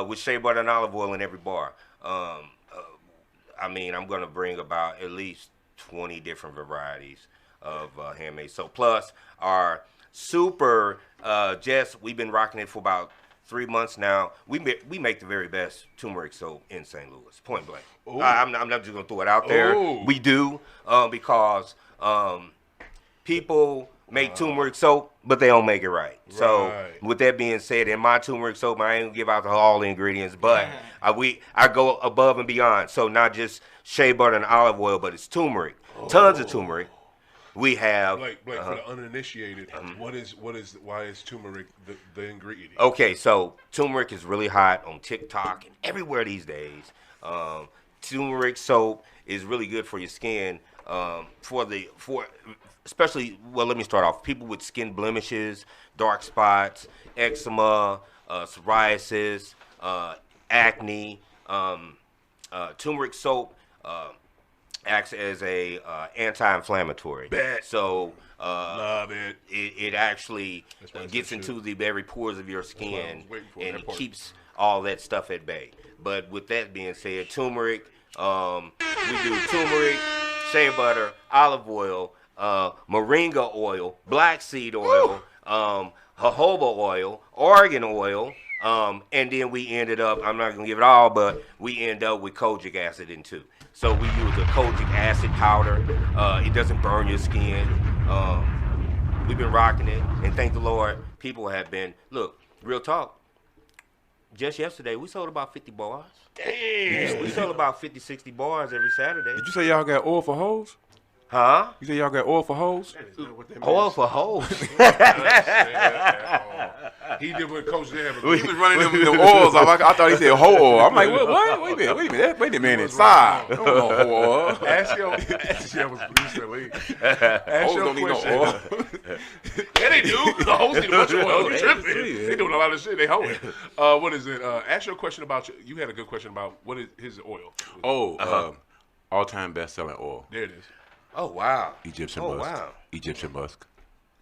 with shea butter and olive oil in every bar. I mean, I'm going to bring about at least 20 different varieties of handmade soap. Plus, our super, we've been rocking it for about 3 months now. We make the very best turmeric soap in St. Louis, point blank. I'm not just going to throw it out there. Ooh. We do because people make turmeric soap, but they don't make it right. So Right. with that being said, in my turmeric soap, I ain't gonna give out all the ingredients, but I go above and beyond. So not just shea butter and olive oil, but it's turmeric, tons of turmeric. We have Blake, for the uninitiated, why is turmeric the ingredient? Okay, so turmeric is really hot on TikTok and everywhere these days. Turmeric soap is really good for your skin. Especially, well, let me start off. People with skin blemishes, dark spots, eczema, psoriasis, acne. Turmeric soap acts as a anti-inflammatory. Bet. So Love it. it actually That's why I gets said into shit. the very pores of your what I skin was waiting for, and that it part. keeps all that stuff at bay. But with that being said, turmeric, we do turmeric, shea butter, olive oil, moringa oil, black seed oil, jojoba oil, oregon oil, and then we ended up, I'm not going to give it all, but we end up with kojic acid in too. So we use a kojic acid powder. It doesn't burn your skin. We've been rocking it, and thank the Lord, people have been, look, real talk, just yesterday, we sold about 50 bars. Damn. We sold about 50, 60 bars every Saturday. Did you say y'all got oil for hoes? Huh? You say y'all got oil for hoes? Oil for hoes. He did what Coach did. He was running them oils off. I thought he said hoe oil. I'm like, what? Wait a minute. Inside. I don't know hoe oil. Ask your Hoes don't need no oil. Yeah, they do. The hoes need a bunch of oil. They tripping. They doing a lot of shit. They hoeing. What is it? Ask your question about you had a good question about what is his oil. All-time best-selling oil. There it is. Oh wow. Egyptian Oh musk. wow. Egyptian musk.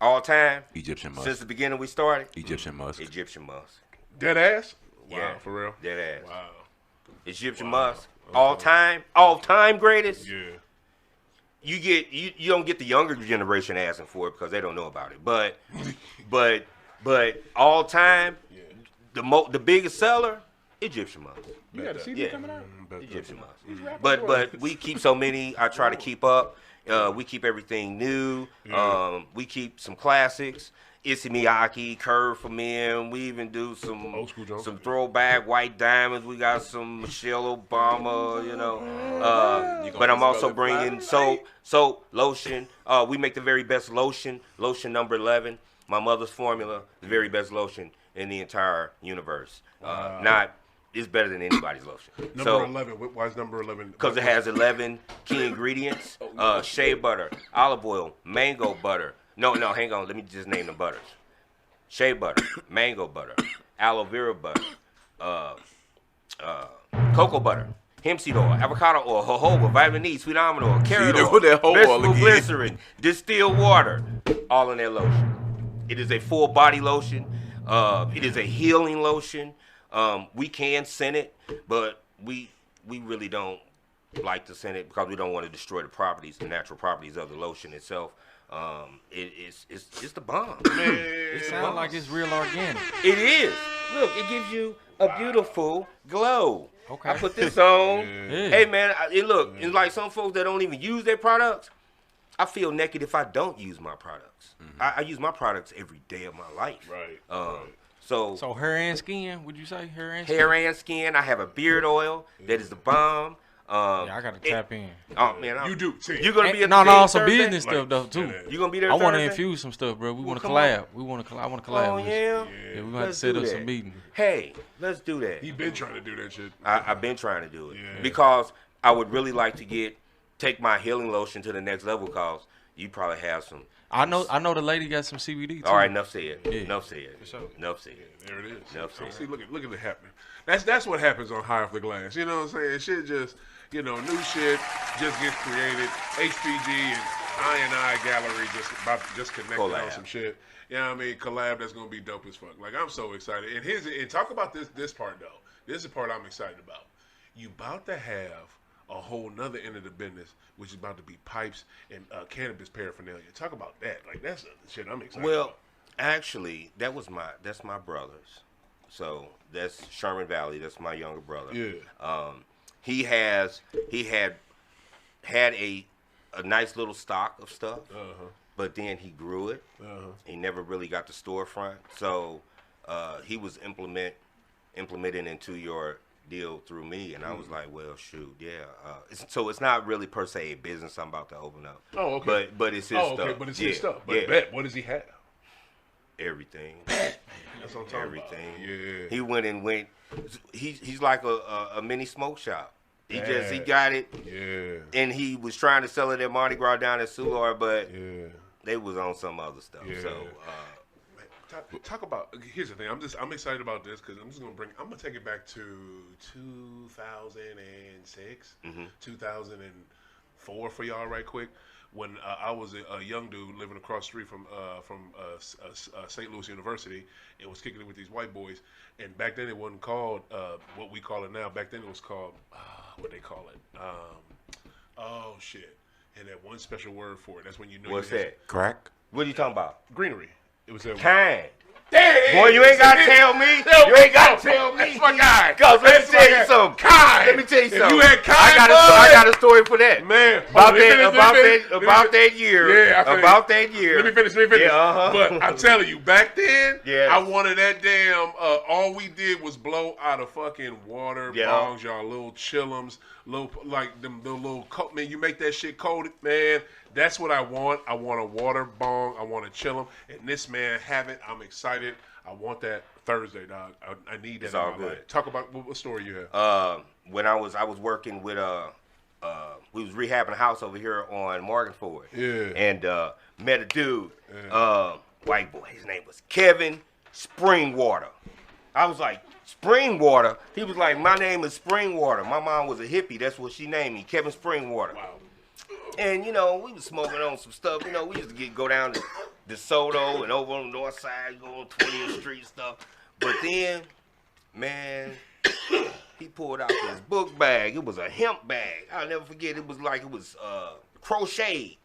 All time. Egyptian musk. Since the beginning we started. Egyptian musk. Egyptian musk. Dead ass. Wow, Yeah. for real. Dead ass. Wow. Egyptian musk. All time greatest. Yeah. You don't get the younger generation asking for it because they don't know about it. But all time, the biggest seller, Egyptian musk. You got a CD Yeah. coming out? Egyptian musk. But we keep so many. I try to keep up. We keep everything new. We keep some classics. Issey Miyake, Curve for Men. We even do some Old school jokes. some throwback White Diamonds. We got some Michelle Obama, but I'm also bringing soap, lotion. We make the very best lotion number 11. My mother's formula, the very best lotion in the entire universe. It's better than anybody's lotion. Number 11. Why is number 11? Because it has 11 key ingredients: shea butter, olive oil, mango butter. No, hang on. Let me just name the butters: shea butter, mango butter, aloe vera butter, cocoa butter, hemp seed oil, avocado oil, jojoba, vitamin E, sweet almond oil, carrot there oil, go that whole oil vegetable again. glycerin, distilled water, all in that lotion. It is a full body lotion. It is a healing lotion. We can scent it, but we really don't like to scent it because we don't want to destroy the natural properties of the lotion itself. It's the bomb. It sounds like it's real organic. It is. Look, it gives you a beautiful glow. Okay. I put this on. Yeah. Hey man, it's like some folks that don't even use their products. I feel naked if I don't use my products. I use my products every day of my life. Right. So hair and skin, would you say hair and skin? Hair and skin. I have a beard oil that is the bomb. Yeah, I gotta tap in. Oh man, You do. See, You gonna be at No, the game some Thursday? business stuff though too. You gonna be there? I want to Thursday? infuse some stuff, bro. We want to come collab. I want to collab. Oh with you. yeah. Yeah, we gonna have to Let's set do up that. some meeting. Hey, let's do that. he been trying to do that shit. I've been trying to do it Yeah. because I would really like to take my healing lotion to the next level. Cause you probably have some. I know the lady got some CBD too. All right, enough said. Yeah. Enough said. sure. Enough said. There it is. Yep. So, see, look at it happening. That's what happens on High Off the Glass. You know what I'm saying? Shit just, new shit just gets created. HPG and I Gallery just connected on Collab. some shit. You know what I mean? Collab that's gonna be dope as fuck. Like I'm so excited. And talk about this part though. This is the part I'm excited about. You about to have a whole nother end of the business, which is about to be pipes and cannabis paraphernalia. Talk about that. Like that's the shit I'm excited Well, about. actually, that's my brother's. So that's Sherman Valley. That's my younger brother. Yeah. He had a nice little stock of stuff, but then he grew it. He never really got the storefront, so he was implementing into your deal through me, and I was like, well, shoot, yeah. So it's not really per se a business I'm about to open up. Oh, okay. But it's his stuff. Okay, but it's his Yeah, stuff. But yeah. bet, what does he have? Everything. That's what I'm talking Everything. about. Yeah. He went. He's like a mini smoke shop. He Yeah. got it, Yeah. and he was trying to sell it at Mardi Gras down at Soulard, but Yeah. they was on some other stuff. Yeah. So Talk about. Here's the thing. I'm excited about this because I'm gonna take it back to 2006, 2004 for y'all right quick. When I was a young dude living across the street from St. Louis University, and was kicking it with these white boys. And back then it wasn't called what we call it now. Back then it was called what they call it. Oh shit! And that one special word for it. That's when you know. what's that? Crack. What are you talking about? Greenery. It was a. Kind. There Boy, you ain't gotta tell me. You ain't gotta tell me. That's my guy. Cause let me tell you something. Kind. Let me tell you If something. you had kind, I got a story for that. Man, About about that year. Yeah, I feel about you. that year. Let me finish. Yeah, But I'm telling you, back then, Yes. I wanted that damn. All we did was blow out of fucking water Yeah. bongs, y'all, little chillums, little like them, the little coat. Man, you make that shit cold, man. That's what I want. I want a water bong. I want to chill him. And this man have it. I'm excited. I want that Thursday, dog. I need that. It's all in my good. life. Talk about what story you have. When I was working with we was rehabbing a house over here on Morganford. Yeah. And met a dude, white boy. His name was Kevin Springwater. I was like, Springwater? He was like, my name is Springwater. My mom was a hippie. That's what she named me, Kevin Springwater. Wow. And, we was smoking on some stuff. We used to go down to DeSoto and over on the north side, go on 20th Street and stuff. But then, man, he pulled out this book bag. It was a hemp bag. I'll never forget. It was crocheted.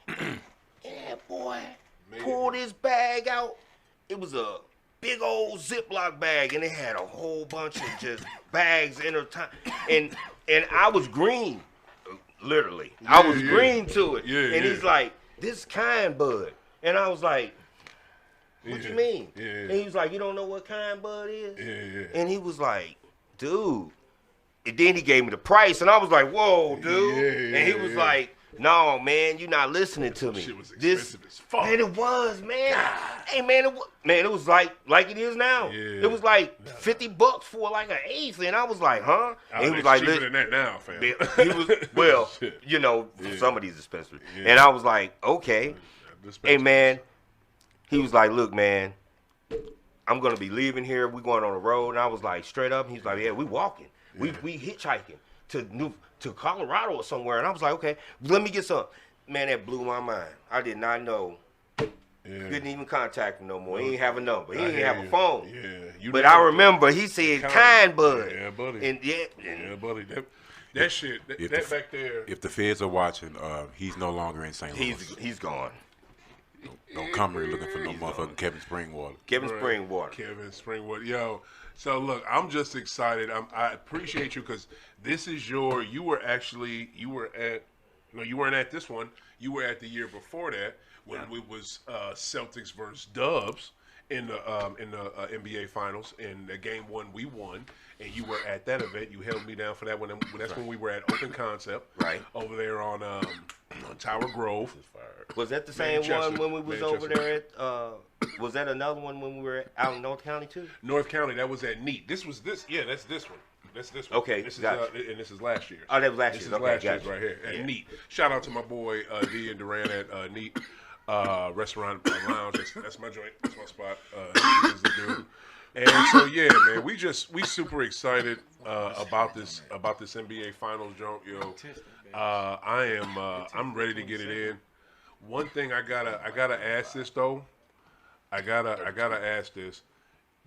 Yeah, boy, pulled this bag out. It was a big old Ziploc bag, and it had a whole bunch of just bags in her time. And I was green, literally. I was green to it. Yeah, and he's like, this kind bud. And I was like, what you mean? Yeah. And he was like, you don't know what kind bud is? Yeah. And he was like, dude. And then he gave me the price, and I was like, whoa, dude. And he was like, no, man, you're not listening to me. Shit was expensive as fuck. Man, it was, man. Hey, man, it was like it is now. Yeah. It was like $50 for like an eighth, and I was like, huh? And he was like, cheaper than that now, fam. he was, well, Shit. some of these expensive. Yeah. And I was like, okay. Hey, man. He was like, look, man, I'm gonna be leaving here. We going on the road, and I was like, straight up. And he's like, yeah, we walking. We hitchhiking to Colorado or somewhere. And I was like, okay, let me get some. Man, that blew my mind. I did not know. Couldn't even contact him no more. He didn't have a number. He didn't have a phone. Yeah. But I remember he said kind bud. Yeah, buddy. And Yeah, buddy. That shit, that back there. If the feds are watching, he's no longer in St. Louis. he's gone. Don't come here looking for no motherfucking Kevin Springwater. Kevin Right. Springwater. Kevin Springwater. Yo, so look, I'm just excited. I appreciate you because this is you weren't at this one. You were at the year before that when we was Celtics versus Dubs in the NBA Finals. In the game one, we won, and you were at that event. You held me down for that one. That's when we were at Open Concept, Right. over there on Tower Grove. Was that the same Manchester. one when we was over there at? Was that another one when we were out in North County too? North County, that was at Neat. That's this one. That's this one. Okay, this is gotcha. And this is last year's. Oh, that was last This year's. is Okay, last year's gotcha. right here at Yeah. Neat. Shout out to my boy D and Duran at Neat Restaurant Lounge. That's my joint. That's my spot. He is the dude. And so yeah, man, we super excited about this NBA Finals joint, yo. I'm ready to get it in. One thing I gotta ask this though. I gotta ask this.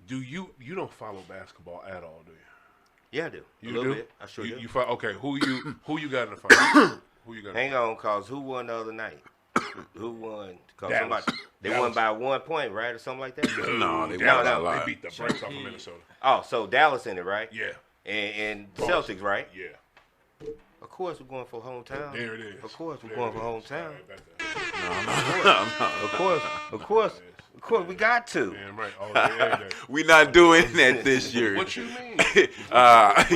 Do you don't follow basketball at all, do you? Yeah, I do. You a little do? bit. I sure do. You okay? Who you got in the finals? Who you got? Hang on, cause who won the other night? Who won? Cause Dallas. they won by 1 point, right, or something like that. No, they Dallas, won by a lot. They beat the brakes off of Minnesota. Oh, so Dallas in it, right? Yeah, And Celtics, right? yeah. Of course, we're going for hometown. There it is. Of course, we're There going it for is. hometown. Sorry about that. Of course, we got to. Damn right. Oh, yeah. We not doing that this year. What you mean?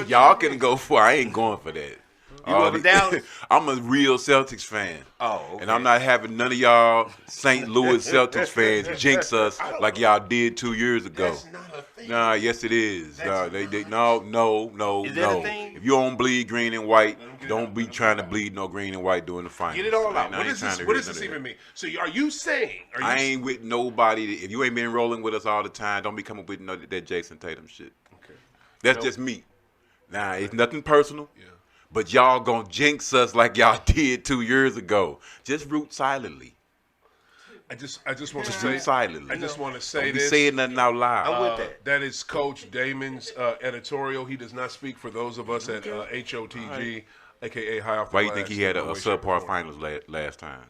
Y'all can go for. I ain't going for that. You going for Dallas? I'm a real Celtics fan. Oh, okay. And I'm not having none of y'all St. Louis Celtics fans jinx us like y'all did 2 years ago. That's not a thing. Nah, yes it is. No. Is that a thing? If you don't bleed green and white, don't be trying to bleed no green and white during the finals. Get it all out. I What ain't trying to does hear this none of even that. mean? So are you saying? I ain't with nobody. If you ain't been rolling with us all the time, don't be coming with that Jason Tatum shit. Okay. That's just me. Nah, it's nothing personal. Yeah. But y'all gonna jinx us like y'all did 2 years ago. Just root silently. I just want to Just say. root silently. I just want to say Don't be this. saying nothing out loud. I'm with that. That is Coach Damon's editorial. He does not speak for those of us at HOTG, aka High Off the Why you Glass, think he had in a no way, shape, or subpar form. finals last time?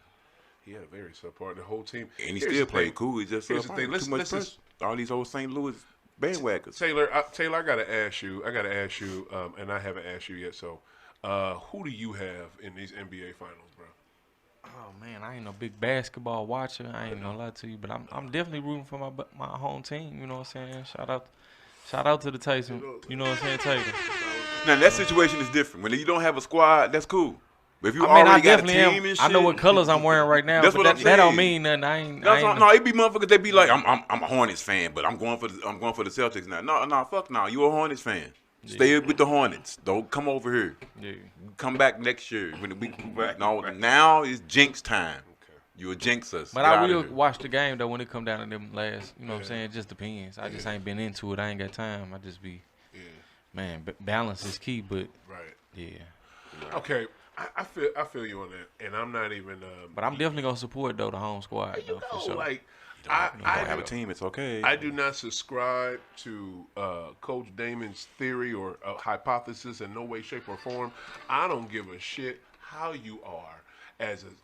He had a very subpar. The whole team. And he Here's still the played thing. cool. He just Here's the thing. too much pressure. All these old St. Louis bandwagons. Taylor, I gotta ask you, and I haven't asked you yet. So, who do you have in these NBA finals, bro? Oh man, I ain't no big basketball watcher. I ain't gonna lie to you, but I'm definitely rooting for my home team. You know what I'm saying? Shout out to the Tyson. You know what I'm saying, Tatum. Now that situation is different. When you don't have a squad, that's cool. But if you I mean, I already got a definitely team am. and I know shit, what colors I'm wearing right now, That's but what I'm that don't saying. mean nothing. I ain't. No, it be motherfuckers that be like, I'm a Hornets fan, but I'm going for the Celtics now. No, fuck no. You a Hornets fan. Stay with the Hornets. Don't come over here. Yeah. Come back next year when we no. Now is jinx time. You will jinx us. But Get I outta will here. watch the game though when it come down to them last. You know what I'm saying? It just depends. I just ain't been into it. I ain't got time. I just be, man. Balance is key, but Right. yeah. Okay. I feel you on that, and I'm not even. But I'm definitely gonna support though the home squad though, for sure. Like You don't have a team. It's okay. I do not subscribe to Coach Damon's theory or hypothesis in no way, shape, or form. I don't give a shit how you are.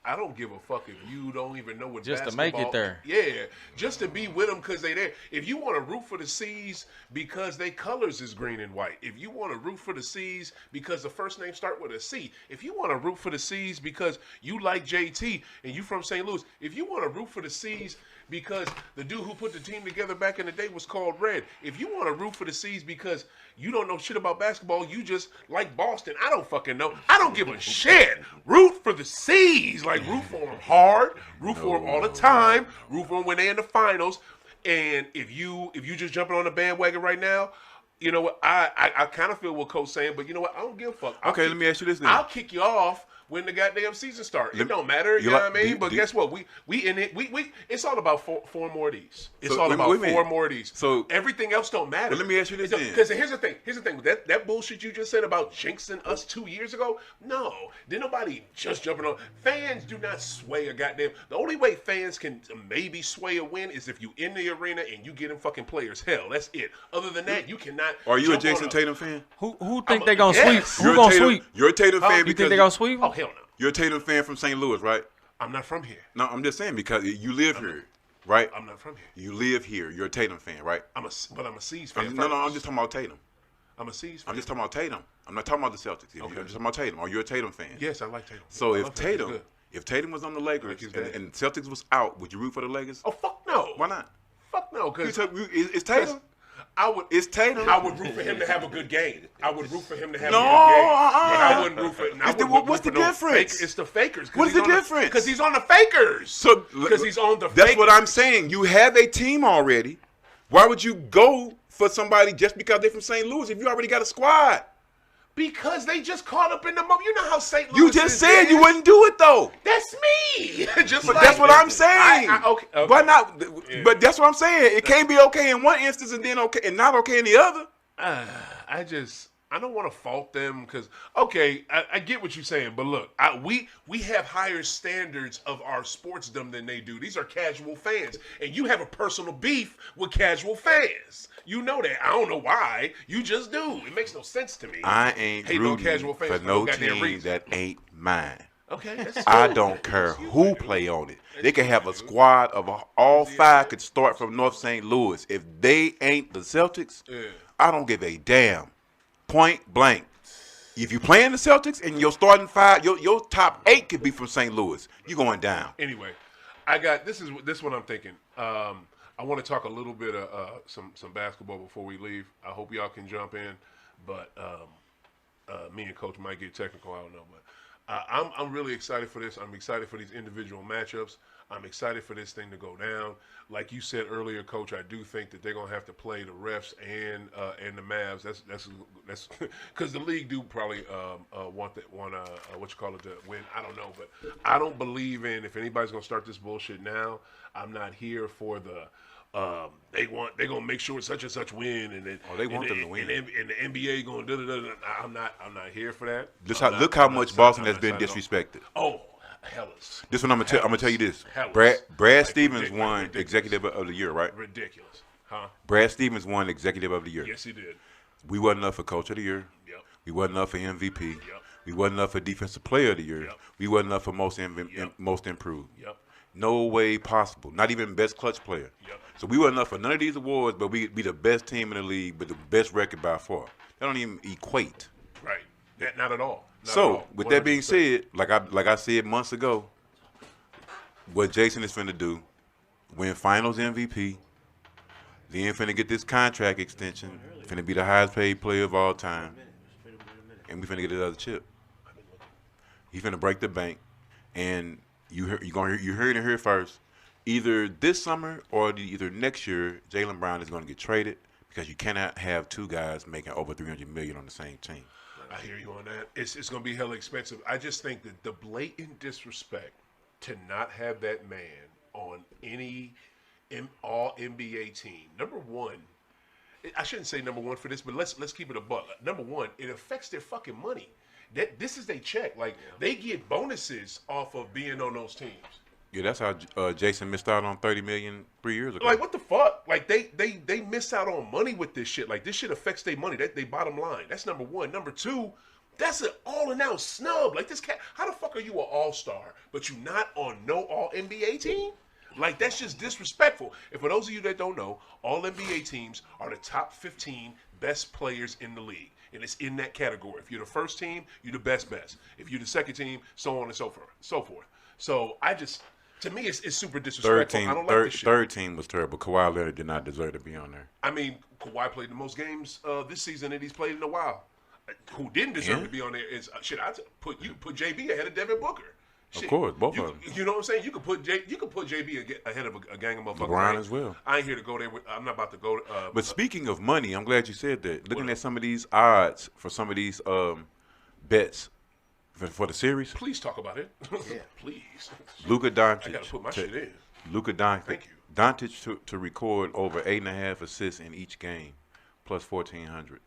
I don't give a fuck if you don't even know what Just to basketball. make it there. Yeah, just to be with them because they there. If you want to root for the C's because they colors is green and white. If you want to root for the C's because the first name start with a C. If you want to root for the C's because you like JT and you from St. Louis. If you want to root for the C's because the dude who put the team together back in the day was called Red. If you want to root for the C's because you don't know shit about basketball, you just like Boston. I don't fucking know. I don't give a shit. Root for the C's. Like, root for them hard. Root for them all the time. Root for them when they're in the finals. And if you just jumping on the bandwagon right now, you know what? I kind of feel what Coach's saying, but you know what? I don't give a fuck. Okay, let me ask you this then. I'll kick you off when the goddamn season starts. It don't matter, you know what I mean? But guess what? We in it. We it's all about four more of these. It's all about four more of these. So everything else don't matter. Well, let me ask you this then. Because here's the thing. That bullshit you just said about jinxing us 2 years ago. No, did nobody just jumping on? Fans do not sway a goddamn. The only way fans can maybe sway a win is if you in the arena and you get them fucking players. Hell, that's it. Other than that, you cannot. Are you a jump on Jason Tatum fan? Who think they gonna sweep? Yes. Who gonna sweep? You're a Tatum fan You because think they gonna sweep? Oh hell no. you're a Tatum fan from St. Louis, right? I'm not from here. No, I'm just saying because you live here, right? I'm not from here. You live here. You're a Tatum fan, right? I'm a C's fan. No, I'm just talking about Tatum. I'm a C's fan. I'm just talking about Tatum. I'm not talking about the Celtics. I'm just talking about Tatum. Are you a Tatum fan? Yes, I like Tatum. So I if love Tatum. He's Tatum, good. if Tatum was on the Lakers he's bad. and Celtics was out, would you root for the Lakers? Oh fuck no. Why not? Fuck no, because It's Tatum. It's Tatum. I would root for him to have a good game. I would root for him to have No, a good game. uh-uh. But I wouldn't root for. What's the difference? It's the fakers. What is the difference? Because he's on the fakers. So because he's on the. That's fakers. what I'm saying. You have a team already. Why would you go for somebody just because they're from St. Louis if you already got a squad? Because they just caught up in the moment. You know how St. Louis. You just is, said man. you wouldn't do it though. That's me. Just But like that's what I'm saying. Okay. Why not? Yeah. But that's what I'm saying. It can't be okay in one instance and then okay and not okay in the other. I don't want to fault them because I get what you're saying, but look, we have higher standards of our sportsdom than they do. These are casual fans, and you have a personal beef with casual fans. You know that. I don't know why. You just do. It makes no sense to me. I ain't Hate on rooting casual fans for no goddamn team reason. that ain't mine. Okay, that's I cool. don't care who play on it. They can have a squad of all five could start from North St. Louis. If they ain't the Celtics, I don't give a damn. Point blank. If you playing the Celtics and your starting five, your top 8 could be from St. Louis. You going down. Anyway, I got this is what I'm thinking. I want to talk a little bit of some basketball before we leave. I hope y'all can jump in, but me and Coach might get technical. I don't know, but I'm really excited for this. I'm excited for these individual matchups. I'm excited for this thing to go down. Like you said earlier, Coach, I do think that they're gonna have to play the refs and the Mavs. That's because the league do probably want to win. I don't know, but I don't believe in if anybody's gonna start this bullshit now. I'm not here for the. They're gonna make sure such and such win, and then they want them to win. and the NBA going da. I'm not here for that. Look how much Boston has been disrespected. Oh, hellas. This one I'm gonna tell you this. Hellas. Brad Stevens ridiculous. won Ridiculous. Executive of the Year, right? Ridiculous, huh? Brad Stevens won Executive of the Year. Yes, he did. We wasn't up for Coach of the Year. Yep. We wasn't up for MVP. Yep. We wasn't up for Defensive Player of the Year. Yep. We wasn't up for most improved. Yep. No way possible. Not even best clutch player. Yep. So we wasn't up for none of these awards, but we be the best team in the league, but the best record by far. That don't even equate. Right. Not at all. Not at So all. with that being 100%. said, like I said months ago, what Jason is finna do, win Finals MVP, then finna get this contract extension, finna be the highest paid player of all time, and we finna get another chip. He's finna break the bank, and you heard it here first. Either this summer or either next year, Jaylen Brown is going to get traded because you cannot have two guys making over $300 million on the same team. I hear you on that. It's going to be hella expensive. I just think that the blatant disrespect to not have that man on any all NBA team. Number one, I shouldn't say number one for this, but let's keep it a buck. Number one, it affects their fucking money. This is their check. Like they get bonuses off of being on those teams. Yeah, that's how Jason missed out on $30 million 3 years ago. Like what the fuck? Like they miss out on money with this shit. Like this shit affects their money. They bottom line. That's number one. Number two, that's an all and out snub. Like this cat. How the fuck are you an all-star but you not on no all NBA team? Like that's just disrespectful. And for those of you that don't know, all NBA teams are the top 15 best players in the league. And it's in that category. If you're the first team, you're the best. If you're the second team, so on and so forth. So I just, to me, it's super disrespectful. I don't like this shit. Third team was terrible. Kawhi Leonard did not deserve to be on there. I mean, Kawhi played the most games this season that he's played in a while. Who didn't deserve to be on there is shit. Put JB ahead of Devin Booker. Shit. Of course, both of them. You know what I'm saying? You could put JB ahead of a gang of motherfuckers. LeBron as well. I ain't here to go there. I'm not about to go. But speaking of money, I'm glad you said that. Looking at some of these odds for some of these bets for the series. Please talk about it. Yeah, please. Luka Doncic. I gotta put my shit in. Luka Doncic. Thank you. Doncic to record over 8.5 assists in each game, plus 1,400.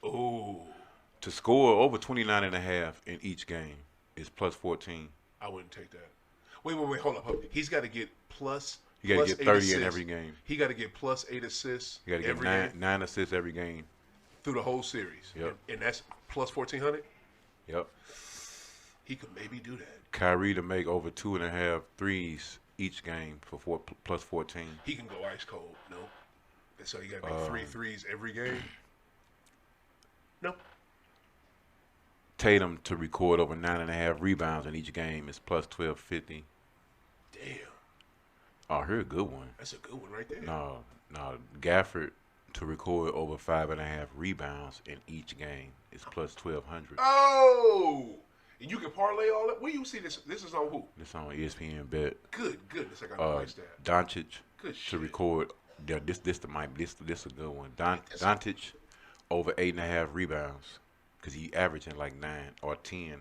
Ooh. To score over 29.5 in each game is plus 14. I wouldn't take that. Wait, hold up. He's got to get plus. You got to get 30 in every game. He got to get plus 8 assists. You got to get nine assists every game through the whole series. Yep. And that's plus 1,400. Yep. He could maybe do that. Kyrie to make over 2.5 threes each game for plus 14. He can go ice cold. No. So you got to make 3 threes every game. No. Tatum to record over 9.5 rebounds in each game is plus 1,250. Damn. Oh, here's a good one. That's a good one right there. No. Gafford to record over 5.5 rebounds in each game is plus 1,200. Oh! And you can parlay all that? Where you see this? This is on who? This on ESPN Bet. Good. This I got to watch that. Doncic Good to shit. record. This is a good one. Doncic over 8.5 rebounds. Because he averaging like 9 or 10.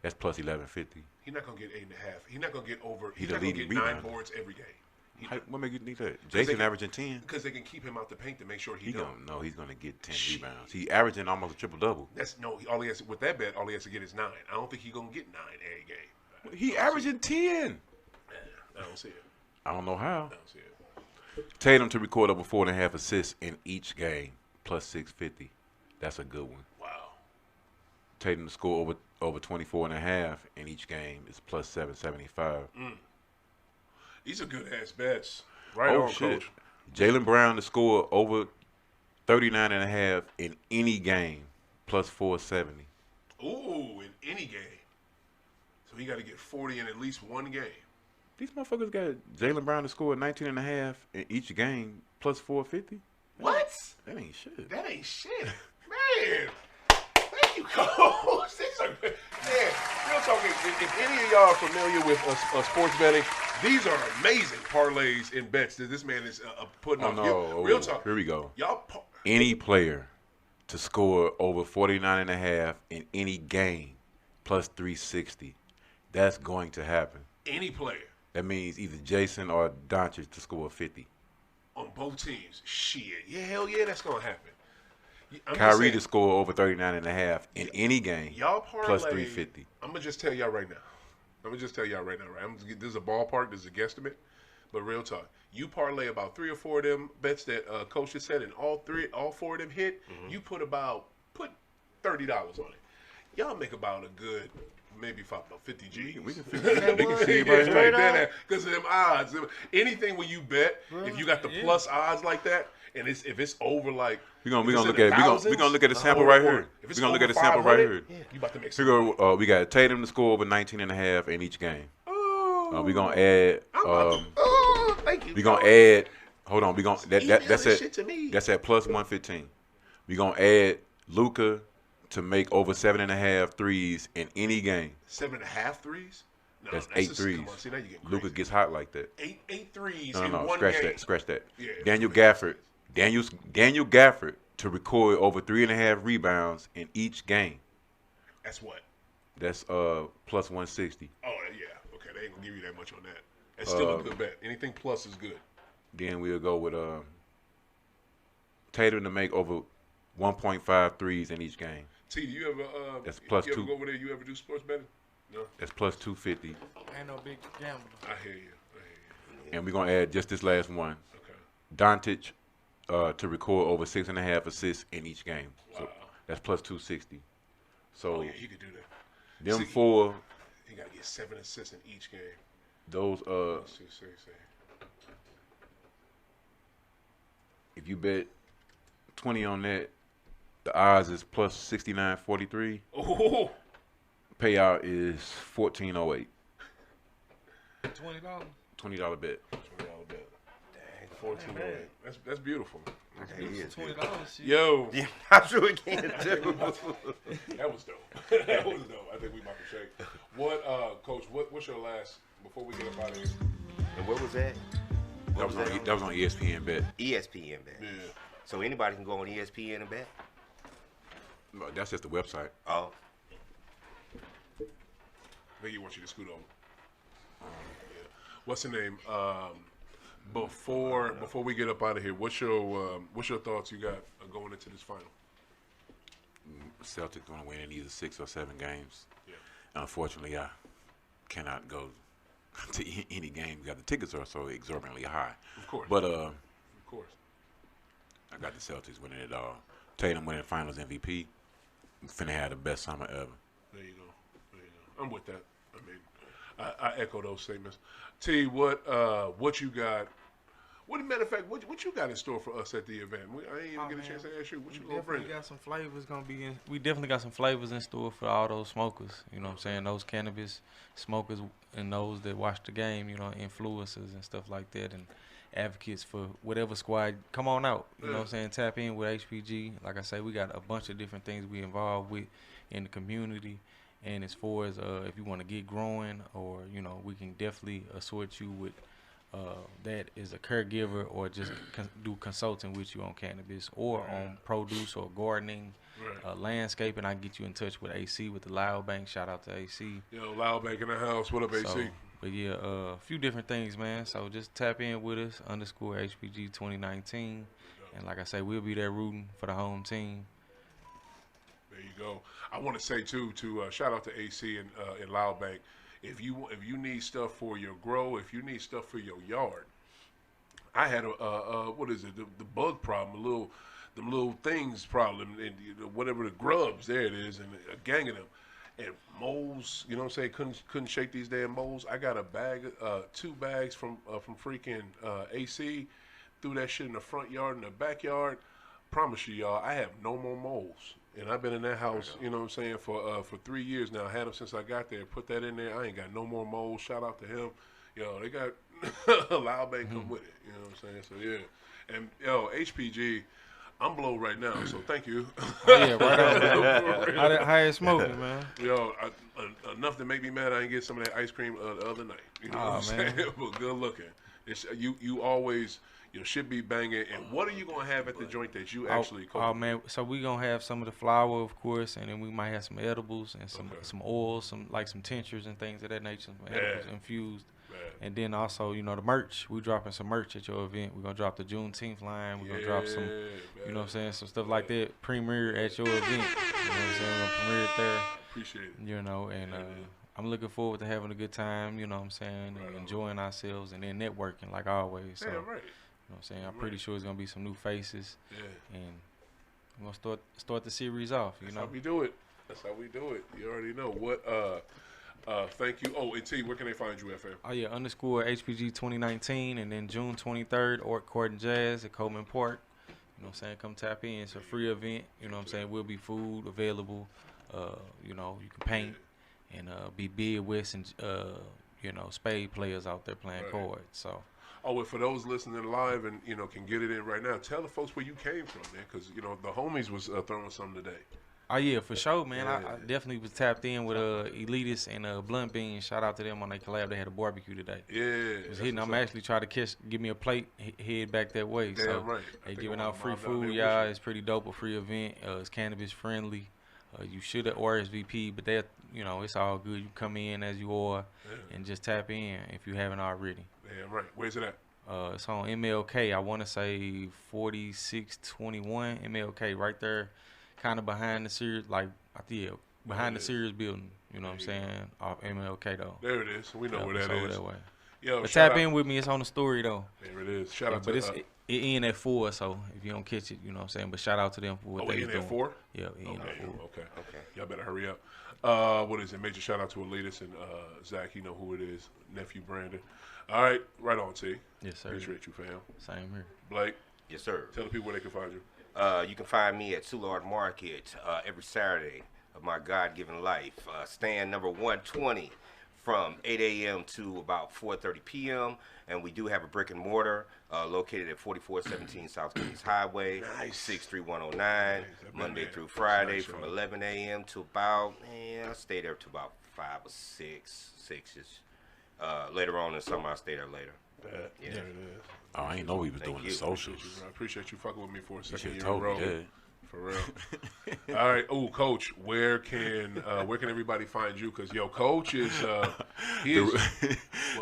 That's plus 1,150. He's not going to get 8.5. He's not going to get over. He's He's not going to the get leading 9 rebounder. boards every game. What make you think that? Jason averaging 10. Because they can keep him out the paint to make sure he don't. No, he's gonna get 10 rebounds. He averaging almost a triple double. That's no. All he has with that bet, all he has to get is 9. I don't think he's gonna get 9 every game. He averaging 10. I don't see it. I don't know how. I don't see it. Tatum to record over 4.5 assists in each game, plus 650. That's a good one. Wow. Tatum to score over 24.5 in each game is plus 775. These are good ass bets. Right on, shit. Coach. Jaylen Brown to score over 39.5 in any game, plus 470. Ooh, in any game. So he got to get 40 in at least one game. These motherfuckers got Jaylen Brown to score 19.5 in each game, plus 450. What? That ain't shit. That ain't shit. Man. Thank you, Coach. These are good. Man, real talk, if any of y'all are familiar with sports betting, these are amazing parlays and bets that this man is putting on. No. Real talk. Here we go. Y'all, Any player to score over 49.5 in any game, plus 360. That's going to happen. any player That means either Jason or Doncic to score 50. on both teams, shit, yeah, hell yeah, that's gonna happen. I'm just Kyrie saying, to score over 39.5 in any game, y'all parlay, plus 350. I'm gonna just tell y'all right now. Right? This is a ballpark. This is a guesstimate. But real talk, you parlay about 3 or 4 of them bets that Coach has said, and all 4 of them hit. Mm-hmm. You put $30 on it. Y'all make about a good maybe about 50 G's. We can figure it out. We can see it right Straight now. because of them odds. Anything when you bet, if you got the plus odds like that, and if it's over like We're gonna if it's look in at the thousands, we're gonna look at the sample or- right or here. if We're it's gonna look at over the sample right 500, here. You about to make We some. go. We got Tatum to score over 19.5 in each game. Oh, We're gonna add. thank you. We're gonna add. Hold on. We gonna Email that's this at shit to me. that's at plus 115. We're gonna add Luka to make over 7.5 threes in any game. 7.5 threes? No, That's 8 just, threes. Come on, see, now you're getting crazy. Luka gets hot like that. Eight threes No, in no, one scratch game. that, scratch that. Yeah, Daniel that makes Gafford, Daniel Gafford to record over 3.5 rebounds in each game. That's what? That's plus 160. Oh, yeah. Okay, they ain't going to give you that much on that. That's still a good bet. Anything plus is good. Then we'll go with Tatum to make over 1.5 threes in each game. T, do you ever That's plus you ever 2. go over there? You ever do sports betting? No. That's plus 250. Ain't no big gambler. I hear you. And we're gonna add just this last one. Okay. Doncic to record over 6.5 assists in each game. So Wow. that's plus 260. So Oh yeah, you could do that. them See, four, You gotta get 7 assists in each game. those Let's see. if you bet 20 on that, the odds is plus 69.43. Oh, Payout is 14.08. $20. $20 bet. $20 bet. Dang, 14.08. That's beautiful. $20. Shit. Yo, Yeah, I sure can too. that was dope. That was dope. I think we about to shake. What, Coach? What's your last before we get up out of here? And what was that? That was on ESPN bet. ESPN bet. Yeah. So anybody can go on ESPN and bet? No, that's just the website. Oh. Maybe you want you to scoot over. Yeah. What's the name? Before we get up out of here, what's your thoughts you got going into this final? Celtics gonna win in either 6 or 7 games. Yeah. Unfortunately, I cannot go to any game because the tickets are so exorbitantly high. Of course. But Of course. I got the Celtics winning it all. Tatum winning Finals MVP. I'm finna have the best summer ever. There you go. I'm with that. I mean, I echo those statements. T, what you got? What, matter of fact, what you got in store for us at the event? I ain't even get a chance to ask you. What you gonna bring? Got some flavors gonna be in. We definitely got some flavors in store for all those smokers. You know what I'm saying? Those cannabis smokers and those that watch the game. You know, influencers and stuff like that, and advocates for whatever squad. Come on out. You know what I'm saying? Tap in with HPG. Like I say, we got a bunch of different things we involved with in the community. And as far as if you want to get growing, or you know, we can definitely assort you with. That is a caregiver, or just do consulting with you on cannabis or on produce or gardening, landscaping. I can get you in touch with AC with the Loud Bank. Shout out to AC. Yo, Loud Bank in the house. What up, AC? So, but yeah, a few different things, man. So just tap in with us _HPG 2019, and like I say, we'll be there rooting for the home team. There you go. I want to say too, shout out to AC and Loud Bank. If you need stuff for your grow, if you need stuff for your yard, I had what is it? The bug problem, them little things problem, and whatever the grubs. There it is, and a gang of them, and moles. You know what I'm saying? Couldn't shake these damn moles. I got a bag, 2 bags from freaking AC. Threw that shit in the front yard and the backyard. Promise you, y'all, I have no more moles. And I've been in that house, you know what I'm saying, for 3 years now. I had them since I got there. Put that in there. I ain't got no more moles. Shout out to him. Yo, they got Loud Bank come with it. You know what I'm saying? So, yeah. And, yo, HPG, I'm blown right now, so thank you. Yeah, right on. How it smoking, man? Yo, enough to make me mad I didn't get some of that ice cream the other night. You know what I'm saying? But good looking. It's, you always... You should be banging. And what are you going to have at the joint that you actually cook? Oh, man. So we going to have some of the flour, of course, and then we might have some edibles and some oils, some tinctures and things of that nature, some edibles infused. And then also, you know, the merch. We dropping some merch at your event. We're going to drop the Juneteenth line. We're going to drop some, you know what I'm saying, some stuff like that. Premiere at your event. You know what I'm saying? We're going to premiere it there. Appreciate it. You know, and I'm looking forward to having a good time, you know what I'm saying, and enjoying ourselves and then networking like always. So. Yeah, right. You know what I'm saying? I'm pretty sure it's gonna be some new faces. Yeah. And we're gonna start the series off, you know. That's how we do it. That's how we do it. You already know. What thank you. Oh, and T, where can they find you at, fam? Oh yeah, _HPG 2019, and then June 23rd, Orc Court and Jazz at Coleman Park. You know what I'm saying? Come tap in. It's a free event. You know what I'm saying? Will be food available. You know, you can paint and be bid with and you know, spade players out there playing cards. So Oh, and for those listening live and, you know, can get it in right now, tell the folks where you came from, man, because, you know, the homies was throwing something today. Oh yeah, for sure, man. Yeah. I definitely was tapped in with Elitist and Blunt Bean. Shout out to them on their collab. They had a barbecue today. Yeah. It was hitting. I'm actually trying to give me a plate, head back that way. Damn so right. they I think giving I out want free to mob down food, there y'all. with It's pretty dope. A free event. It's cannabis friendly. You should have RSVP, but that it's all good. You come in as you are, and just tap in if you haven't already. Damn right. Where's it at? It's on MLK. I want to say 4621 MLK, right there, kind of behind the Sears, behind the Sears building. You know what I'm saying? Off MLK though. There it is. We know where that over is. that way. Yo, But shout tap out. in with me. It's on the story though. There it is. Shout out But to. it end at 4, so if you don't catch it, you know what I'm saying. But shout out to them for what they in was doing. at 4? Yeah, it end at 4. Okay. Y'all better hurry up. What is it? Major shout out to Elitist and Zach. You know who it is. Nephew Brandon. All right, right on, T. Yes, sir. Appreciate you, fam. Same here. Blake, Yes, sir. tell the people where they can find you. You can find me at Soulard Market every Saturday of my God-given life. Stand number 120 from 8 a.m. to about 4:30 p.m. And we do have a brick and mortar located at 4417 South Kings Highway, Nice. 63109, Monday through Friday from 11 a.m. to about, I stay there to about 5 or 6-ish. Later on in the summer, I'll stay there later. There it is. Oh, I ain't know we was doing the socials. I appreciate you fucking with me for a You second should year have in a told me row. that. For real. All right. Oh, Coach, where can everybody find you? Because Coach is he is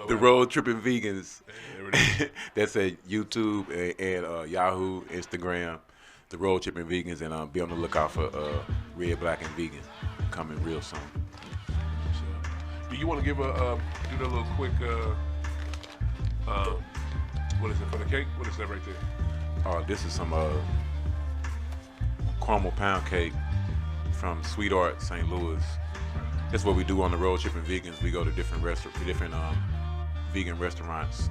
The Road Tripping Vegans. There it is. That's at YouTube and Yahoo, Instagram. The Road Tripping Vegans, and be on the lookout for Red, Black, and Vegan coming real soon. Do you want to give do that little quick what is it for the cake? What is that right there? This is some caramel pound cake from Sweetheart, St. Louis. That's what we do on the Road Tripping Vegans. We go to different vegan restaurants,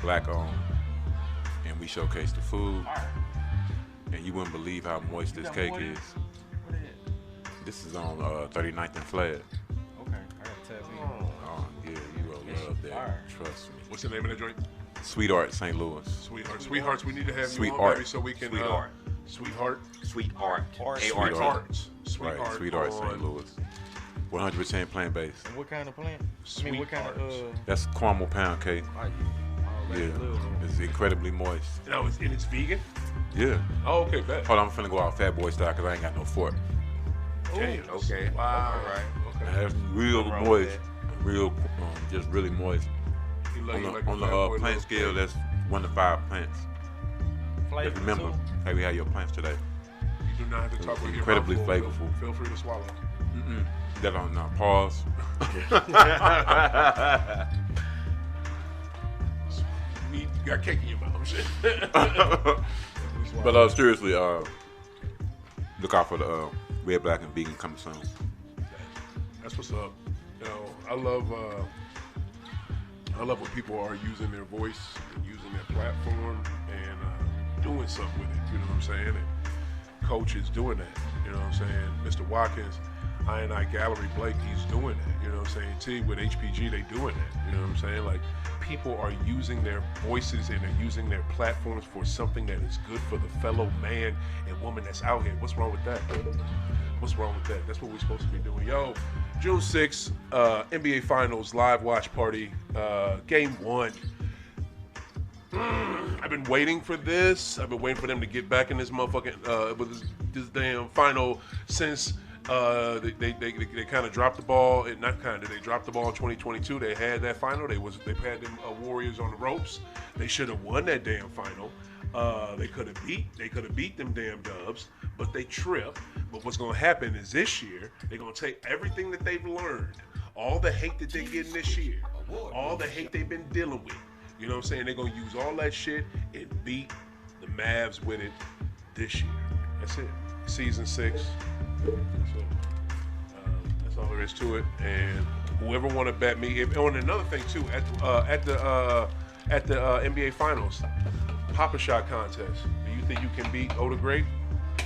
black owned, and we showcase the food. And you wouldn't believe how moist this cake is. This is on 39th and Flag. Okay, I gotta tap in. Oh yeah, you will love that. Trust me. What's the name of that joint? Sweetheart, St. Louis. Sweethearts, we need to have you Sweet on, Art. baby, so we can Sweetheart. Sweetheart. Sweet Art. Sweetheart. Arts. Right, Sweetheart, St. on Louis. 100% plant based. And what kind of plant? Sweet what kind Arts. of That's caramel pound cake. Yeah, it's incredibly moist. No, it's vegan? Yeah. Oh, okay, bet. Hold on, I'm finna go out fat boy style because I ain't got no fork. Damn. Okay. Wow. All right. Okay. That's real Nothing wrong with moist, real, just really moist. You On like the, a on the fat boy plant little scale, cake. that's 1 to 5 plants. flavor? Just remember, hey, we have your plants today. You do not have to talk with your Incredibly mouth full. flavorful. Feel free to swallow. That on pause. You got cake in your mouth. Shit. But seriously, look out for the Red, Black, and Vegan coming soon. That's what's up. I love when people are using their voice, and using their platform, and doing something with it. You know what I'm saying? And Coach is doing that. You know what I'm saying? Mr. Watkins, I Gallery Blake, he's doing that. You know what I'm saying? T with HPG, they doing that. You know what I'm saying? Like, people are using their voices and they're using their platforms for something that is good for the fellow man and woman that's out here. What's wrong with that? What's wrong with that? That's what we're supposed to be doing. Yo, June 6th, NBA Finals live watch party, game 1. I've been waiting for this. I've been waiting for them to get back in this motherfucking with this damn final since they kind of dropped the ball. Not kind of. They dropped the ball in 2022. They had that final. They had them Warriors on the ropes. They should have won that damn final. They could have beat them damn Dubs, but they tripped. But what's gonna happen is this year they're gonna take everything that they've learned, all the hate that they're getting this year, all the hate they've been dealing with. You know what I'm saying? They're gonna use all that shit and beat the Mavs with it this year. That's it. Season 6. That's all there is to it. And whoever want to bet me, on another thing too, at the NBA Finals, Papa Shot contest. Do you think you can beat OThaGreat?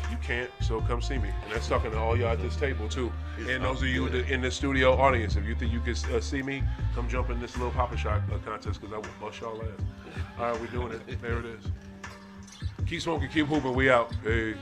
You can't, so come see me. And that's talking to all y'all at this table too. And those of you in the studio audience, if you think you can see me, come jump in this little Papa Shot contest because I will bust y'all ass. All right, we're doing it. There it is. Keep smoking, keep hooping. We out. Hey.